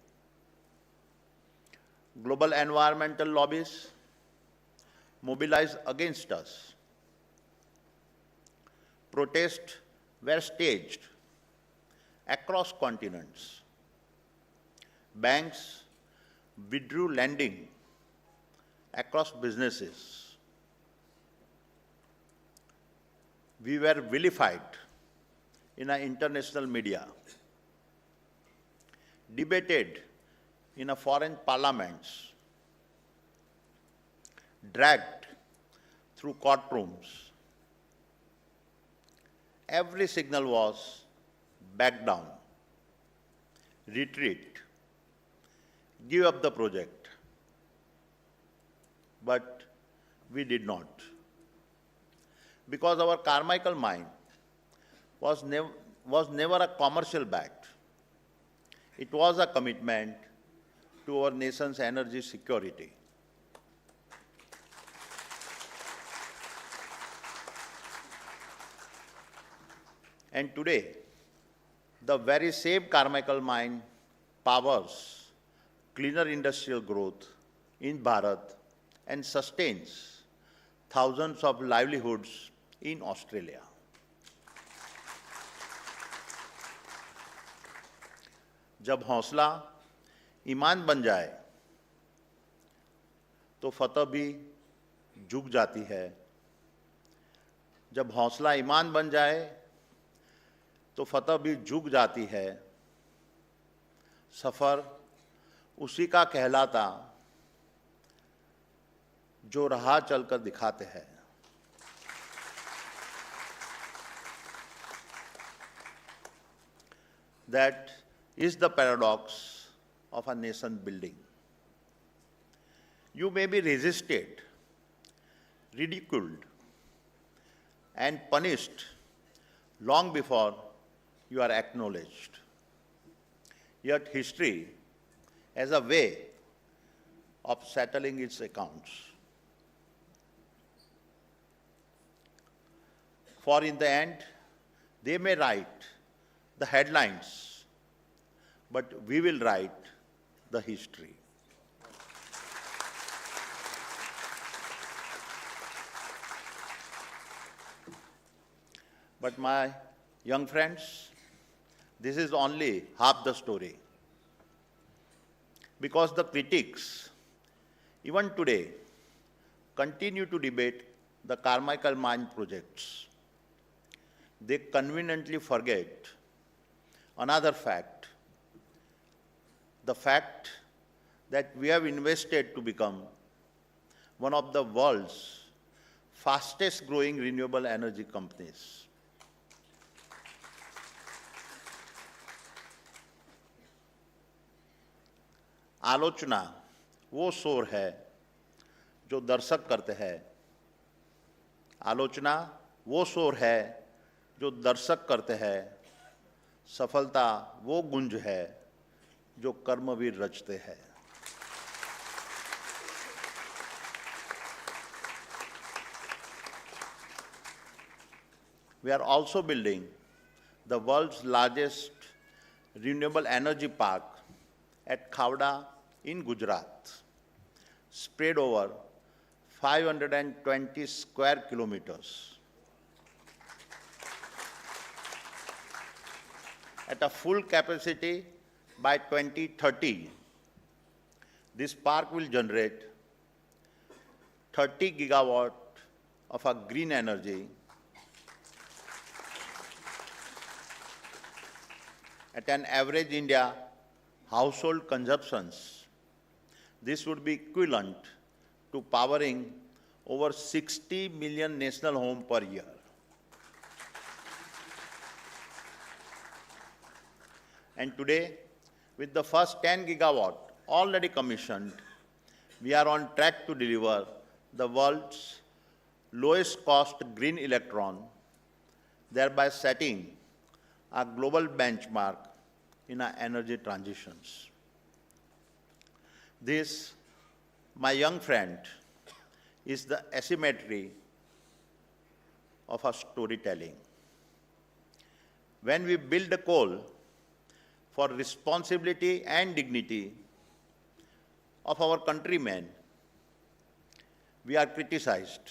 Global environmental lobbies mobilized against us. Protests were staged across continents. Banks withdrew lending across businesses. We were vilified in our international media, debated in a foreign parliaments, dragged through courtrooms. Every signal was back down, retreat, give up the project. But we did not. Because our Carmichael mine was was never a commercial bet. It was a commitment to our nation's energy security. And today, the very same Carmichael mine powers cleaner industrial growth in Bharat and sustains thousands of livelihoods in Australia. जब हौसला ईमान बन जाए तो फतह भी झुक जाती है. जब हौसला ईमान बन जाए तो फतह भी झुक जाती है. सफर उसी का कहलाता जो राह चलकर दिखाते हैं. That is the paradox of a nation building. You may be resisted, ridiculed, and punished long before you are acknowledged. Yet history has a way of settling its accounts. For in the end, they may write the headlines, but we will write the history. But my young friends, this is only half the story. Because the critics, even today, continue to debate the Carmichael mine projects. They conveniently forget another fact, the fact that we have invested to become one of the world's fastest growing renewable energy companies. आलोचना वो शोर है जो दर्शक करते हैं. आलोचना वो शोर है जो दर्शक करते हैं. सफलता वो गुंज है जो कर्मवीर रचते हैं. We are also building the world's largest renewable energy park at Khavda in Gujarat, spread over 520 square kilometers. At a full capacity by 2030, this park will generate 30 gigawatt of a green energy at an average India household consumptions. This would be equivalent to powering over 60 million national homes per year. And today, with the first 10 gigawatt already commissioned, we are on track to deliver the world's lowest cost green electron, thereby setting a global benchmark in our energy transitions. This, my young friend, is the asymmetry of our storytelling. When we build a coal for responsibility and dignity of our countrymen, we are criticized.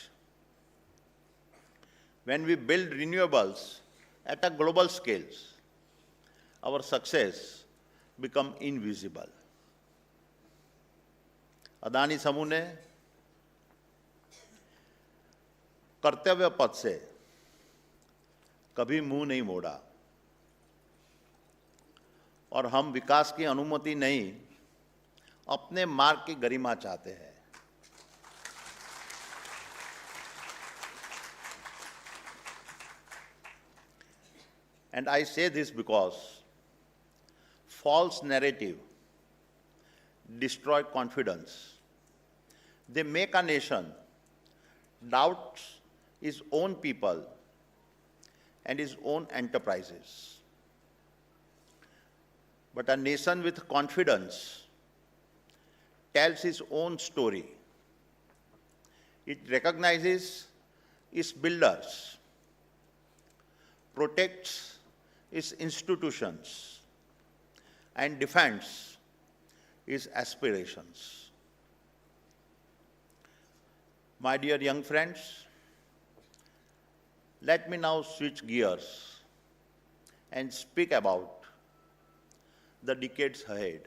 When we build renewables at a global scale, our success becomes invisible. Adani समूह ने कर्तव्य पथ से कभी मुंह नहीं मोड़ा और हम विकास की अनुमति नहीं, अपने मार्ग की गरिमा चाहते हैं. And I say this because false narrative destroy confidence. They make a nation doubt its own people and its own enterprises. But a nation with confidence tells its own story. It recognizes its builders, protects its institutions, and defends its aspirations. My dear young friends, let me now switch gears and speak about the decades ahead.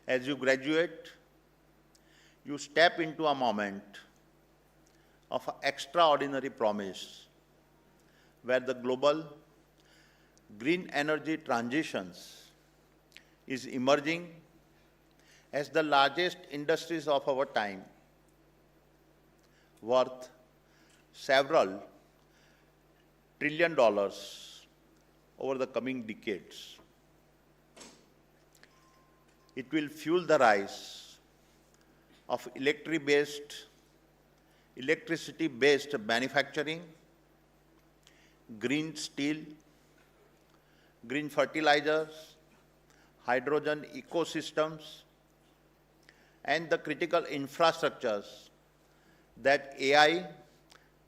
As you graduate, you step into a moment of extraordinary promise where the global green energy transitions is emerging as the largest industries of our time, worth several $1 trillion over the coming decades. It will fuel the rise of electricity-based manufacturing, green steel, green fertilizers, hydrogen ecosystems, and the critical infrastructures that AI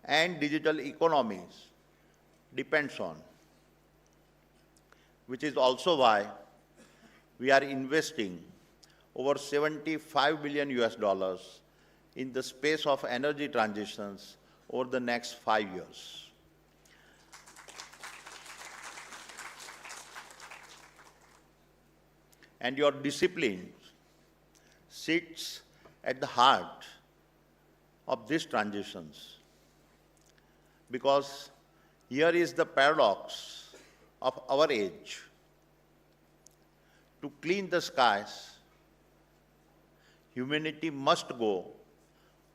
and digital economies depends on, which is also why we are investing over $75 billion in the space of energy transitions over the next 5 years. And your discipline sits at the heart of these transitions, because here is the paradox of our age. To clean the skies, humanity must go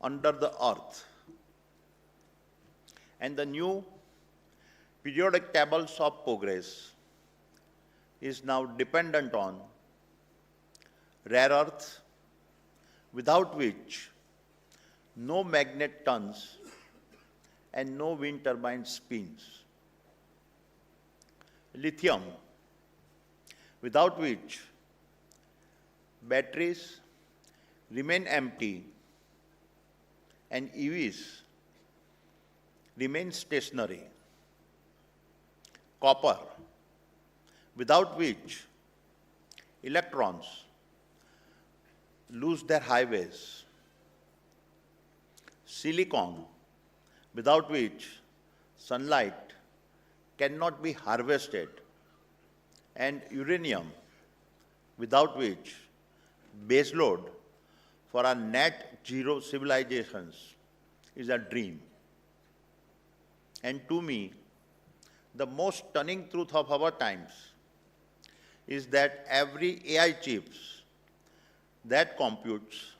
under the earth. And the new periodic tables of progress is now dependent on rare earth, without which no magnet turns and no wind turbine spins. Lithium, without which batteries remain empty and EVs remain stationary. Copper, without which electrons lose their highways. Silicon, without which sunlight cannot be harvested. And uranium, without which baseload for our net zero civilizations is a dream. And to me, the most stunning truth of our times is that every AI chips that computes,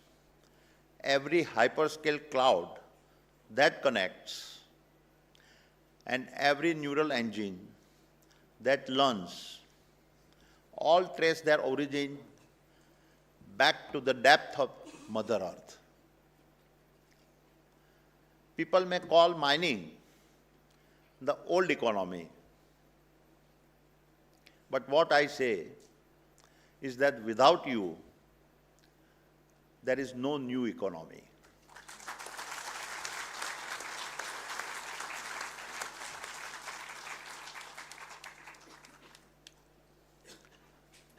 every hyperscale cloud that connects, and every neural engine that learns all trace their origin back to the depth of Mother Earth. People may call mining the old economy, but what I say is that without you, there is no new economy.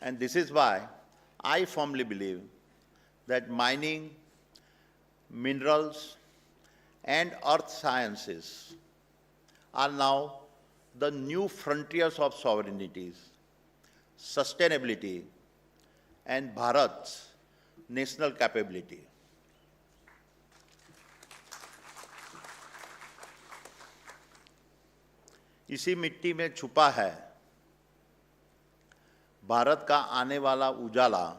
And this is why I firmly believe that mining, minerals, and earth sciences are now the new frontiers of sovereignties, sustainability, and Bharat's national capability. इसी मिट्टी में छुपा है भारत का आने वाला उजाला,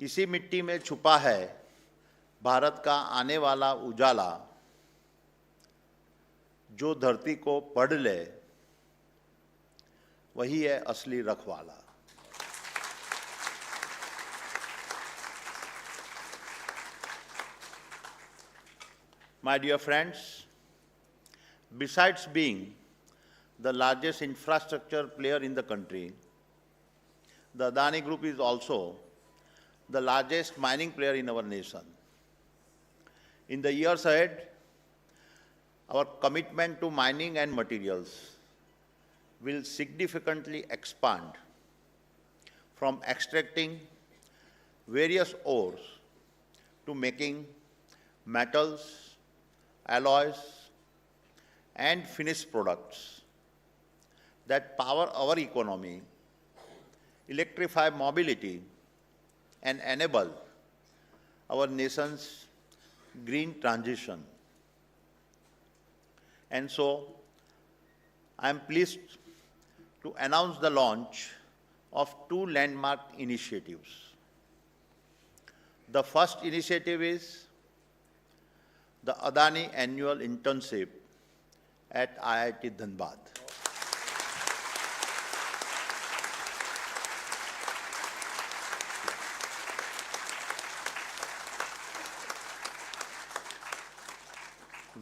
इसी मिट्टी में छुपा है भारत का आने वाला उजाला, जो धरती को पढ़ ले वही है असली रखवाला. My dear friends, besides being the largest infrastructure player in the country, the Adani Group is also the largest mining player in our nation. In the years ahead, our commitment to mining and materials will significantly expand from extracting various ores to making metals, alloys, and finished products that power our economy, electrify mobility, and enable our nation's green transition. And so, I am pleased to announce the launch of two landmark initiatives. The first initiative is the Adani Annual Internship at IIT Dhanbad.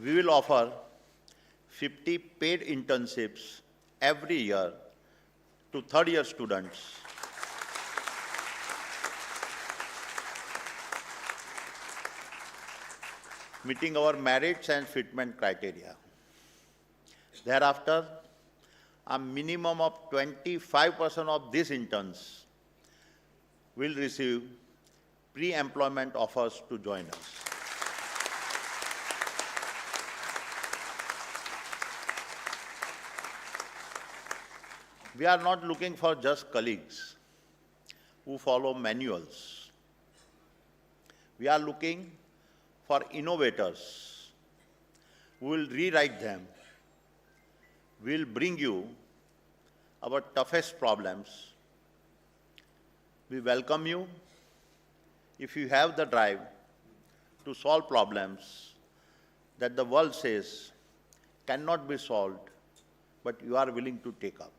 We will offer 50 paid internships every year to third-year students meeting our merits and fitment criteria. Thereafter, a minimum of 25% of these interns will receive pre-employment offers to join us. We are not looking for just colleagues who follow manuals. We are looking for innovators who will rewrite them. We will bring you our toughest problems. We welcome you if you have the drive to solve problems that the world says cannot be solved, but you are willing to take up.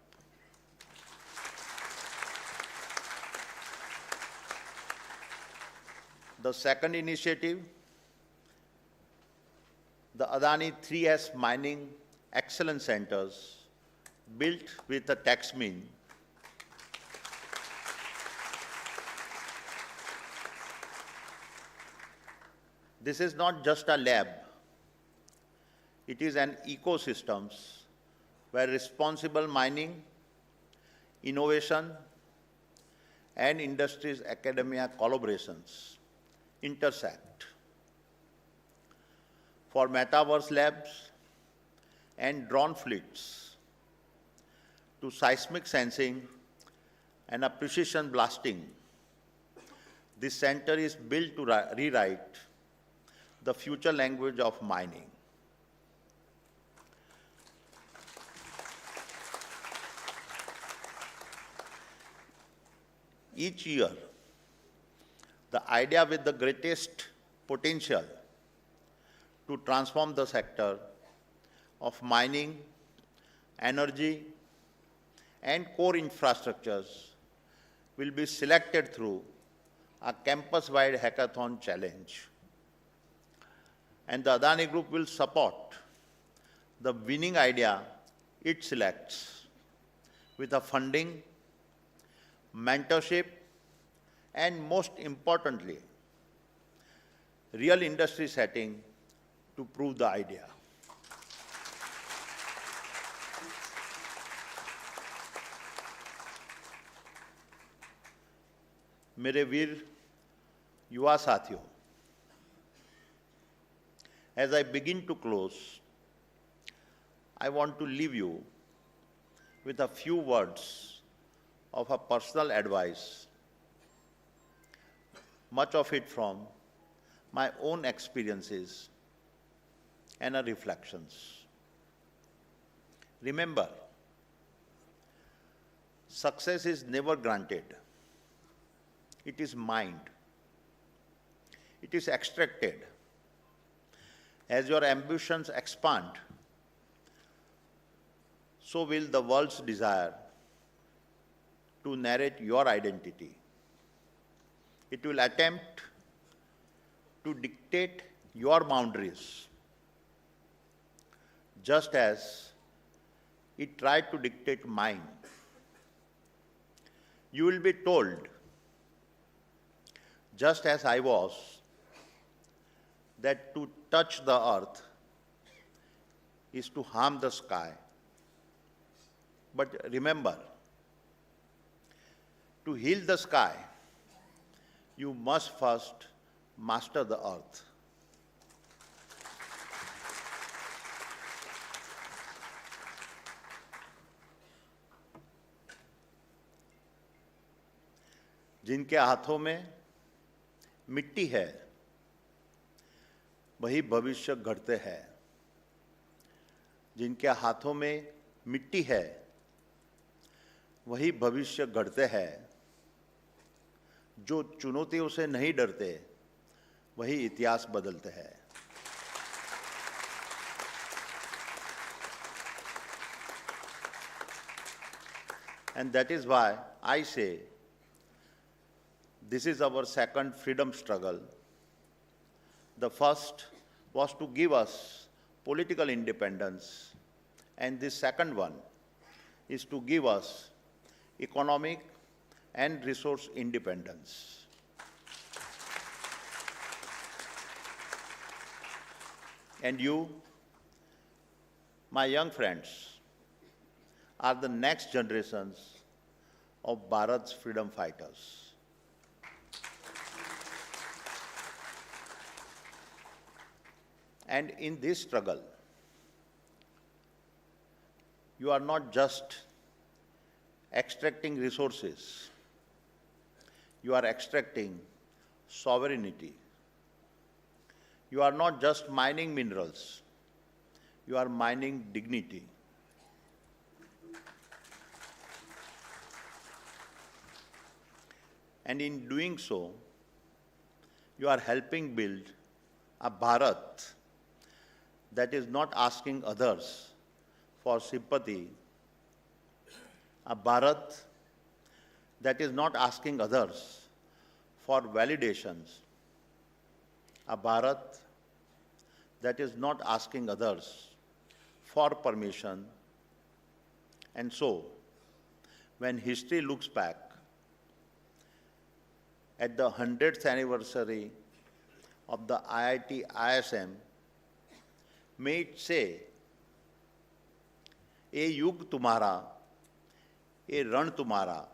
The second initiative, the Adani 3S Mining Excellence Centers, built with the taxmin, this is not just a lab, it is an ecosystem where responsible mining, innovation, and industries academia collaborations intersect. For metaverse labs and drone fleets, to seismic sensing and a precision blasting, this center is built to rewrite the future language of mining. Each year, the idea with the greatest potential to transform the sector of mining, energy, and core infrastructures will be selected through a campus-wide hackathon challenge. And the Adani Group will support the winning idea it selects with a funding, mentorship, and most importantly, real industry setting to prove the idea. मेरे वीर युवा साथियों, as I begin to close, I want to leave you with a few words of a personal advice, much of it from my own experiences and reflections. Remember, success is never granted. It is mined. It is extracted. As your ambitions expand, so will the world's desire to narrate your identity. It will attempt to dictate your boundaries, just as it tried to dictate mine. You will be told, just as I was, that to touch the earth is to harm the sky. But remember, to heal the sky, you must first master the earth. जिनके हाथों में मिट्टी है, वही भविष्य गढ़ते हैं। जिनके हाथों में मिट्टी है, वही भविष्य गढ़ते हैं। जो चुनौतियों से नहीं डरते, वही इतिहास बदलते हैं। And that is why I say, this is our second freedom struggle. The first was to give us political independence, and the second one is to give us economic and resource independence. And you, my young friends, are the next generations of Bharat's freedom fighters. And in this struggle, you are not just extracting resources, you are extracting sovereignty. You are not just mining minerals, you are mining dignity. And in doing so, you are helping build a Bharat that is not asking others for sympathy, a Bharat that is not asking others for validations, a Bharat that is not asking others for permission. And so, when history looks back at the 100th anniversary of the IIT ISM, may it say, "ये युग तुम्हारा, ये रण तुम्हारा,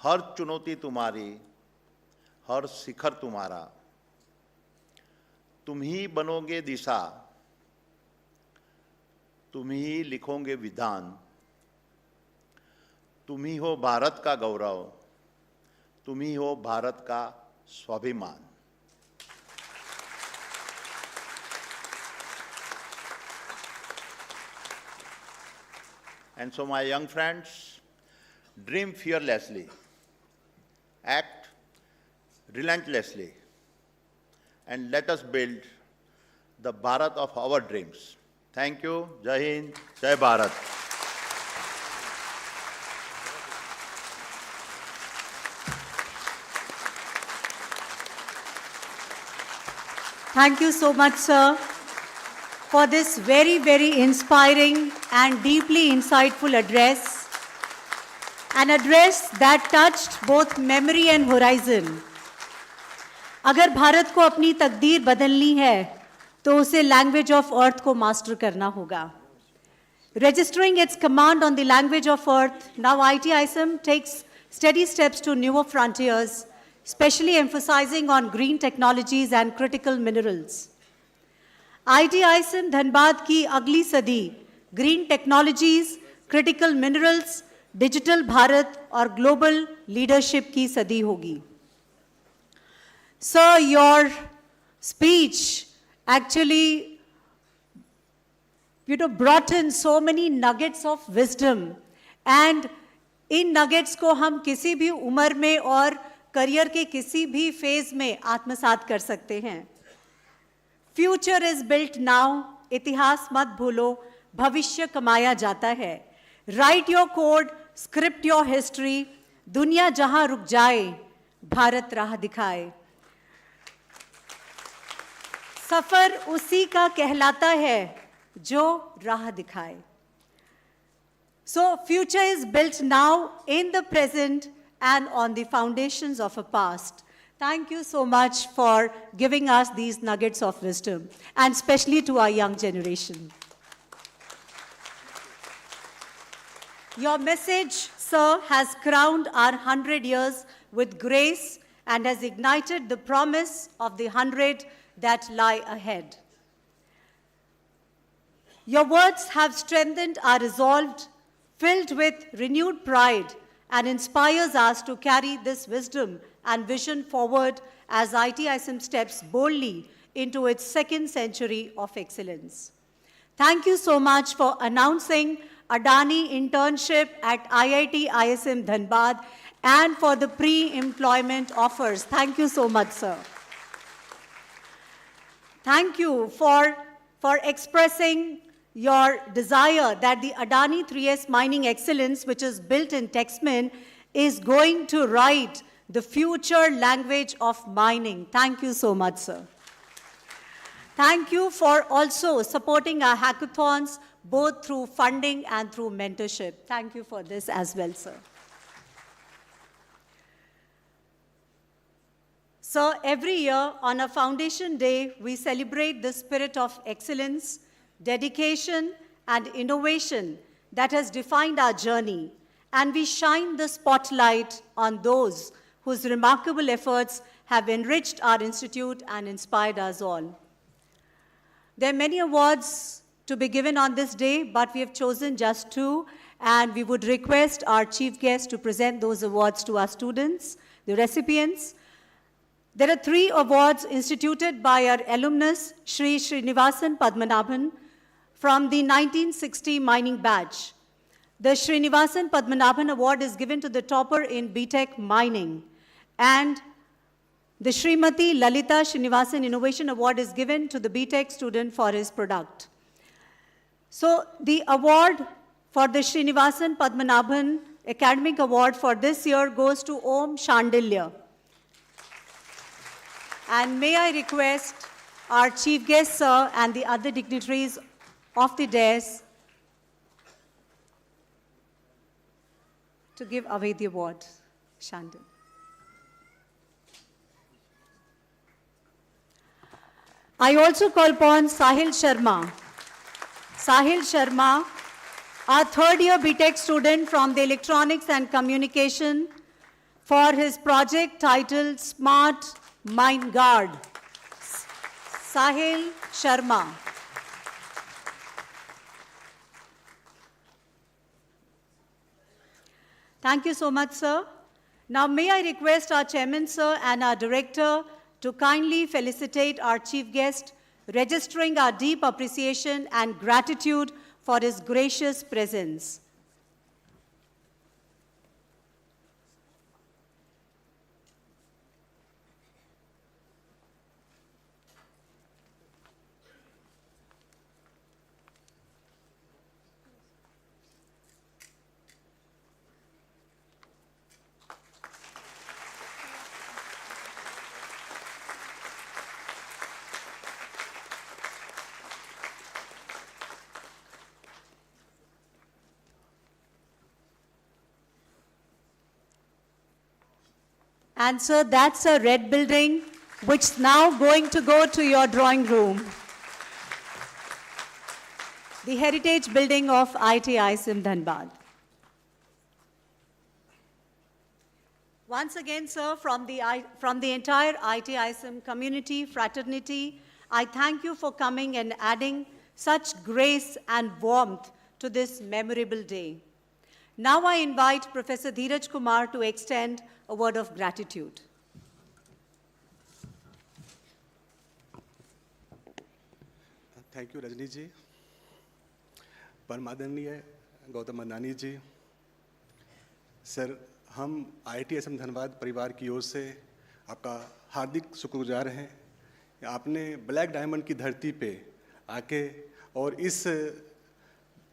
हर चुनौती तुम्हारी, हर शिखर तुम्हारा, तुम ही बनोगे दिशा, तुम ही लिखोगे विधान, तुम ही हो भारत का गौरव, तुम ही हो भारत का स्वाभिमान." And so, my young friends, dream fearlessly, act relentlessly, and let us build the Bharat of our dreams. Thank you. Jai Hind, Jai Bharat. Thank you so much, sir, for this very, very inspiring and deeply insightful address. An address that touched both memory and horizon. अगर भारत को अपनी तकदीर बदलनी है, तो उसे language of earth को master करना होगा. Registering its command on the language of earth, now IIT ISM takes steady steps to newer frontiers, especially emphasizing on green technologies and critical minerals. IIT ISM Dhanbad की अगली सदी green technologies, critical minerals, digital Bharat और global leadership की सदी होगी. Sir, your speech actually brought in so many nuggets of wisdom, and in nuggets को हम किसी भी उम्र में और करियर के किसी भी फेज में आत्मसात कर सकते हैं. फ्यूचर इज बिल्ट नाउ, इतिहास मत भूलो, भविष्य कमाया जाता है. Right your code, script your history, दुनिया जहां रुक जाए, भारत राह दिखाए. सफर उसी का कहलाता है जो राह दिखाए. So future is built now in the present and on the foundations of a past. Thank you so much for giving us these nuggets of wisdom, and especially to our young generation. Your message, sir, has crowned our 100 years with grace and has ignited the promise of the 100 that lie ahead. Your words have strengthened our resolve, filled with renewed pride, and inspires us to carry this wisdom and vision forward as ITISM steps boldly into its second century of excellence. Thank you so much for announcing Adani internship at IIT ISM Dhanbad and for the pre-employment offers. Thank you so much, sir. Thank you for expressing your desire that the Adani 3S mining excellence, which is built in Texmin, is going to write the future language of mining. Thank you so much, sir. Thank you for also supporting our hackathons, both through funding and through mentorship. Thank you for this as well, sir. So every year on a Foundation Day, we celebrate the spirit of excellence, dedication, and innovation that has defined our journey, and we shine the spotlight on those whose remarkable efforts have enriched our institute and inspired us all. There are many awards to be given on this day, but we have chosen just 2, and we would request our chief guest to present those awards to our students, the recipients. There are 3 awards instituted by our alumnus, Shri Srinivasan Padmanabhan, from the 1960 mining batch. The Srinivasan Padmanabhan Award is given to the topper in BTech mining, and the Srimati Lalita Srinivasan Innovation Award is given to the BTech student for his product. So the award for the Srinivasan Padmanabhan Academic Award for this year goes to Om Shandilya. And may I request our chief guest, sir, and the other dignitaries of the dais to give away the award. Shandil. I also call upon Sahil Sharma. Sahil Sharma, our third-year BTech student from the Electronics and Communication, for his project titled Smart Mine Guard. Sahil Sharma. Thank you so much, sir. Now, may I request our chairman, sir, and our director to kindly felicitate our chief guest, registering our deep appreciation and gratitude for his gracious presence. And sir, that's a red building, which is now going to go to your drawing room. The heritage building of IIT ISM Dhanbad. Once again, sir, from the entire IIT ISM community, fraternity, I thank you for coming and adding such grace and warmth to this memorable day. Now I invite Professor Dheeraj Kumar to extend a word of gratitude. Thank you, Rajni ji. परमादरणीय Gautam Adani ji, sir, हम IIT ISM Dhanbad परिवार की ओर से आपका हार्दिक शुक्रगुजार हैं। आपने black diamond की धरती पे आके और इस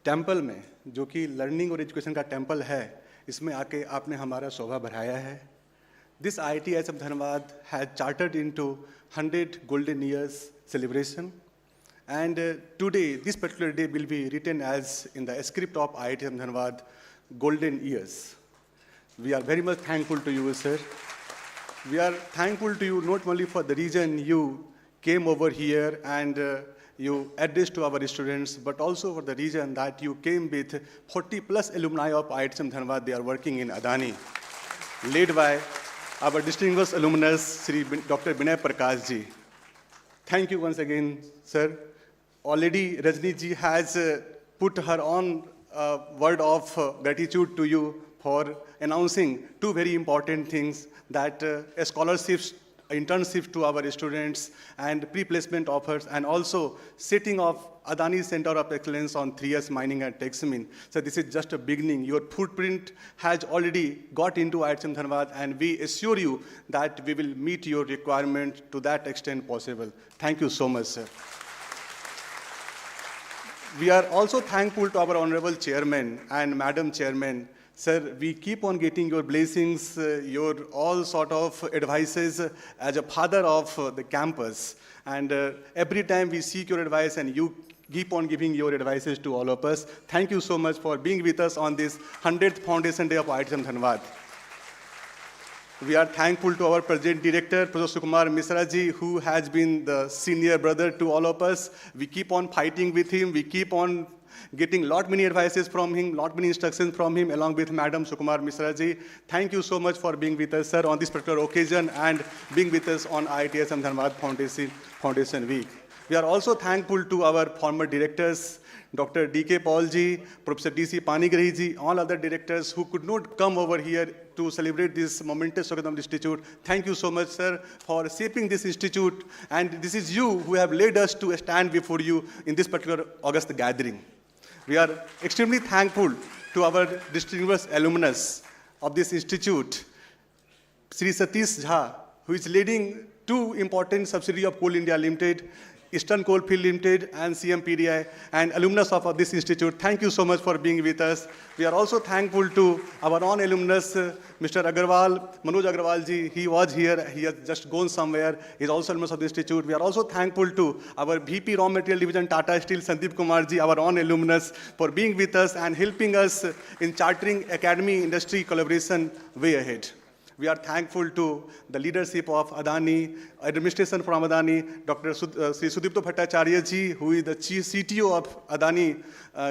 टेंपल में, जो कि लर्निंग और एजुकेशन का टेंपल है, इसमें आके आपने हमारा शोभा बढ़ाया है। This IIT ISM Dhanbad has chartered into 100 golden years celebration, And today, this particular day will be written as in the script of IIT Dhanbad, Golden Years. We are very much thankful to you, sir. We are thankful to you not only for the reason you came over here and you addressed to our students, but also for the reason that you came with 40 plus alumni of IIT Dhanbad. They are working in Adani, led by our distinguished alumnus, Sri Dr. Binay Prakash ji. Thank you once again, sir. Already Rajni ji has put her own word of gratitude to you for announcing two very important things, that scholarships, internships to our students and pre-placement offers, and also setting of Adani Center of Excellence on 3S mining and Texmin. So this is just a beginning. Your footprint has already got into IIT Dhanbad, and we assure you that we will meet your requirement to that extent possible. Thank you so much, sir. We are also thankful to our Honorable Chairman and Madam Chairman. Sir, we keep on getting your blessings, your all sort of advices as a father of the campus. And every time we seek your advice and you keep on giving your advices to all of us. Thank you so much for being with us on this 100th Foundation Day of IIT Dhanbad. We are thankful to our President Director, Professor Sukumar Mishra ji, who has been the senior brother to all of us. We keep on fighting with him. We keep on getting lot many advices from him, lot many instructions from him, along with Madam Sukumar Mishra ji. Thank you so much for being with us, sir, on this particular occasion and being with us on IITSM Dhanbad Foundation Week. We are also thankful to our former directors, Dr. D.K. Paul ji, Professor D.C. Panigrahi ji, all other directors who could not come over here to celebrate this momentous Gautam Institute. Thank you so much, sir, for shaping this institute. And this is you who have led us to stand before you in this particular August gathering. We are extremely thankful to our distinguished alumnus of this institute, Sri Satish Jha, who is leading two important subsidiaries of Coal India Limited, Eastern Coalfield Limited and CMPDI, and alumnus of this institute. Thank you so much for being with us. We are also thankful to our own alumnus, Mr. Agarwal, Manoj Agarwal ji. He was here, he has just gone somewhere. He is also alumnus of the institute. We are also thankful to our VP Raw Material Division, Tata Steel, Sandeep Kumar ji, our own alumnus, for being with us and helping us in chartering academy industry collaboration way ahead. We are thankful to the leadership of Adani, administration from Adani, Dr. Sri Sudipto Bhattacharya ji, who is the chief CTO of Adani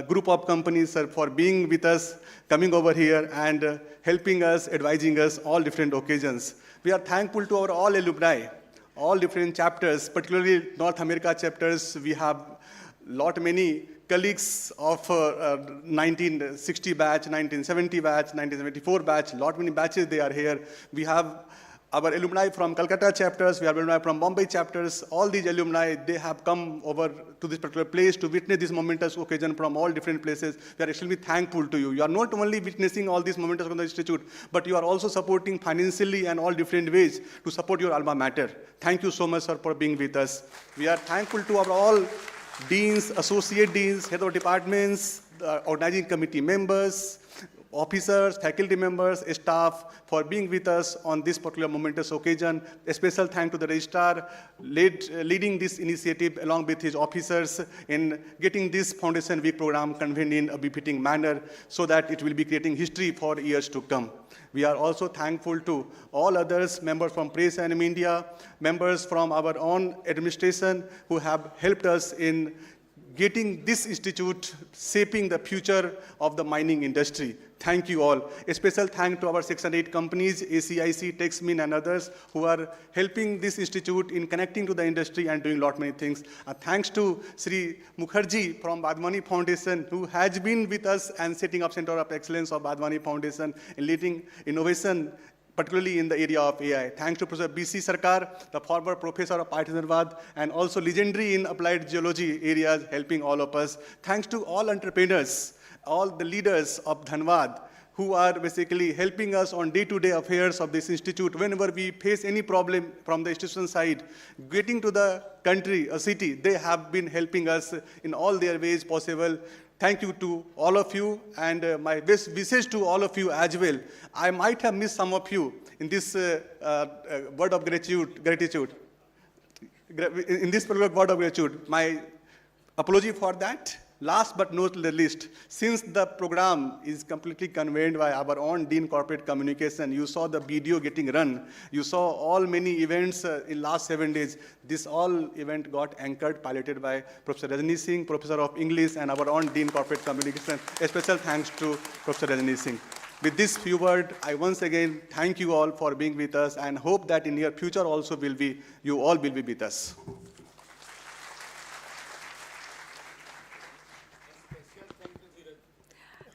group of companies, sir, for being with us, coming over here and helping us, advising us all different occasions. We are thankful to our all alumni, all different chapters, particularly North America chapters. We have many colleagues of 1960 batch, 1970 batch, 1974 batch, many batches they are here. We have our alumni from Calcutta chapters, we have alumni from Bombay chapters. All these alumni, they have come over to this particular place to witness this momentous occasion from all different places. We are extremely thankful to you. You are not only witnessing all these momentous from the institute, but you are also supporting financially and all different ways to support your alma mater. Thank you so much, sir, for being with us. We are thankful to our all deans, associate deans, head of departments, organizing committee members, officers, faculty members, staff, for being with us on this particular momentous occasion. A special thank to the registrar leading this initiative along with his officers in getting this Foundation Week program convened in a befitting manner so that it will be creating history for years to come. We are also thankful to all others, members from press and media, members from our own administration who have helped us in getting this institute, shaping the future of the mining industry. Thank you all. A special thank to our Section 8 companies, ACIC, Texmin, and others who are helping this institute in connecting to the industry and doing many things. Thanks to Sri Mukherjee from Badwani Foundation, who has been with us and setting up Center of Excellence of Badwani Foundation in leading innovation, particularly in the area of AI. Thanks to Professor B.C. Sarkar, the former professor of IIT Dhanbad, and also legendary in applied geology areas, helping all of us. Thanks to all entrepreneurs, all the leaders of Dhanbad, who are basically helping us on day-to-day affairs of this institute. Whenever we face any problem from the institution side, getting to the country, a city, they have been helping us in all their ways possible. Thank you to all of you, and my best wishes to all of you as well. I might have missed some of you in this word of gratitude. In this particular word of gratitude, my apology for that. Last but not the least, since the program is completely convened by our own Dean Corporate Communication, you saw the video getting run, you saw all many events in last 7 days. This all event got anchored, piloted by Professor Rajni Singh, Professor of English, and our own Dean Corporate Communication. A special thanks to Professor Rajni Singh. With this few words, I once again thank you all for being with us and hope that in near future also you all will be with us.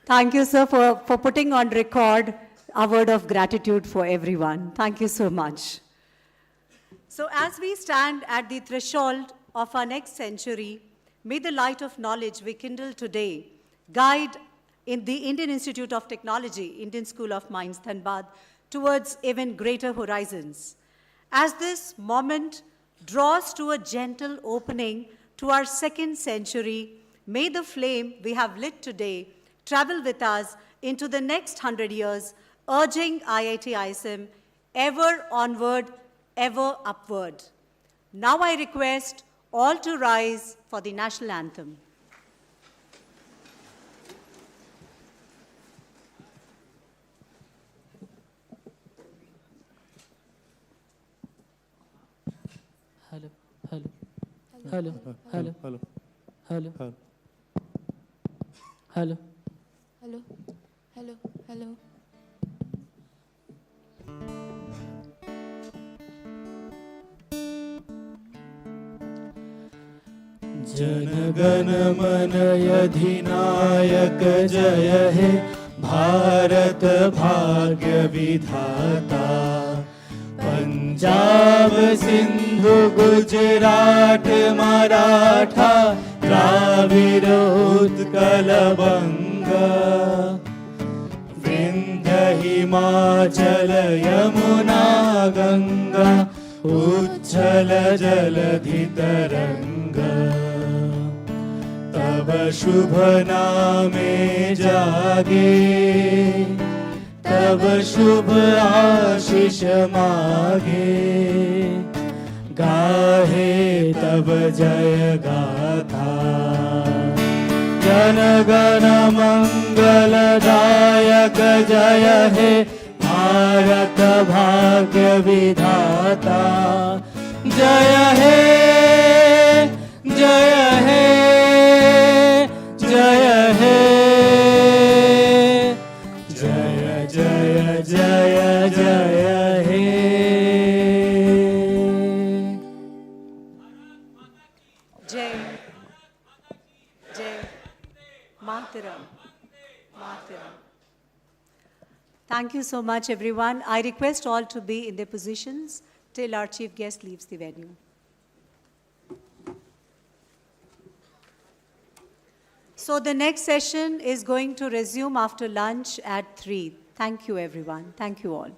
Thank you, sir, for putting on record a word of gratitude for everyone. Thank you so much. So as we stand at the threshold of our next century, may the light of knowledge we kindle today guide in the Indian Institute of Technology, Indian School of Mines, Dhanbad, towards even greater horizons. As this moment draws to a gentle opening to our second century, may the flame we have lit today travel with us into the next 100 years, urging IIT ISM ever onward, ever upward. Now I request all to rise for the national anthem. Hello, hello, hello, hello, hello, hello, hello, hello, hello, hello, hello. जनगण मन अधिनायक जय हे भारत भाग्य विधाता पंजाब सिंधु गुजरात मराठा द्राविड़ उत्कल बंगा विंध्य हिमाचल यमुना गंगा उच्छल जलधि तरंगा तब शुभ नामे जागे तब शुभ आशीष मागे गाहे तब जय गाथा जनगण मंगलदायक जय हे भारत भाग्य विधाता जय हे जय हे जय हे जय जय जय जय हे जय जय मातरम मातरम. Thank you so much, everyone. I request all to be in their positions till our chief guest leaves the venue. So the next session is going to resume after lunch at 3. Thank you, everyone. Thank you all.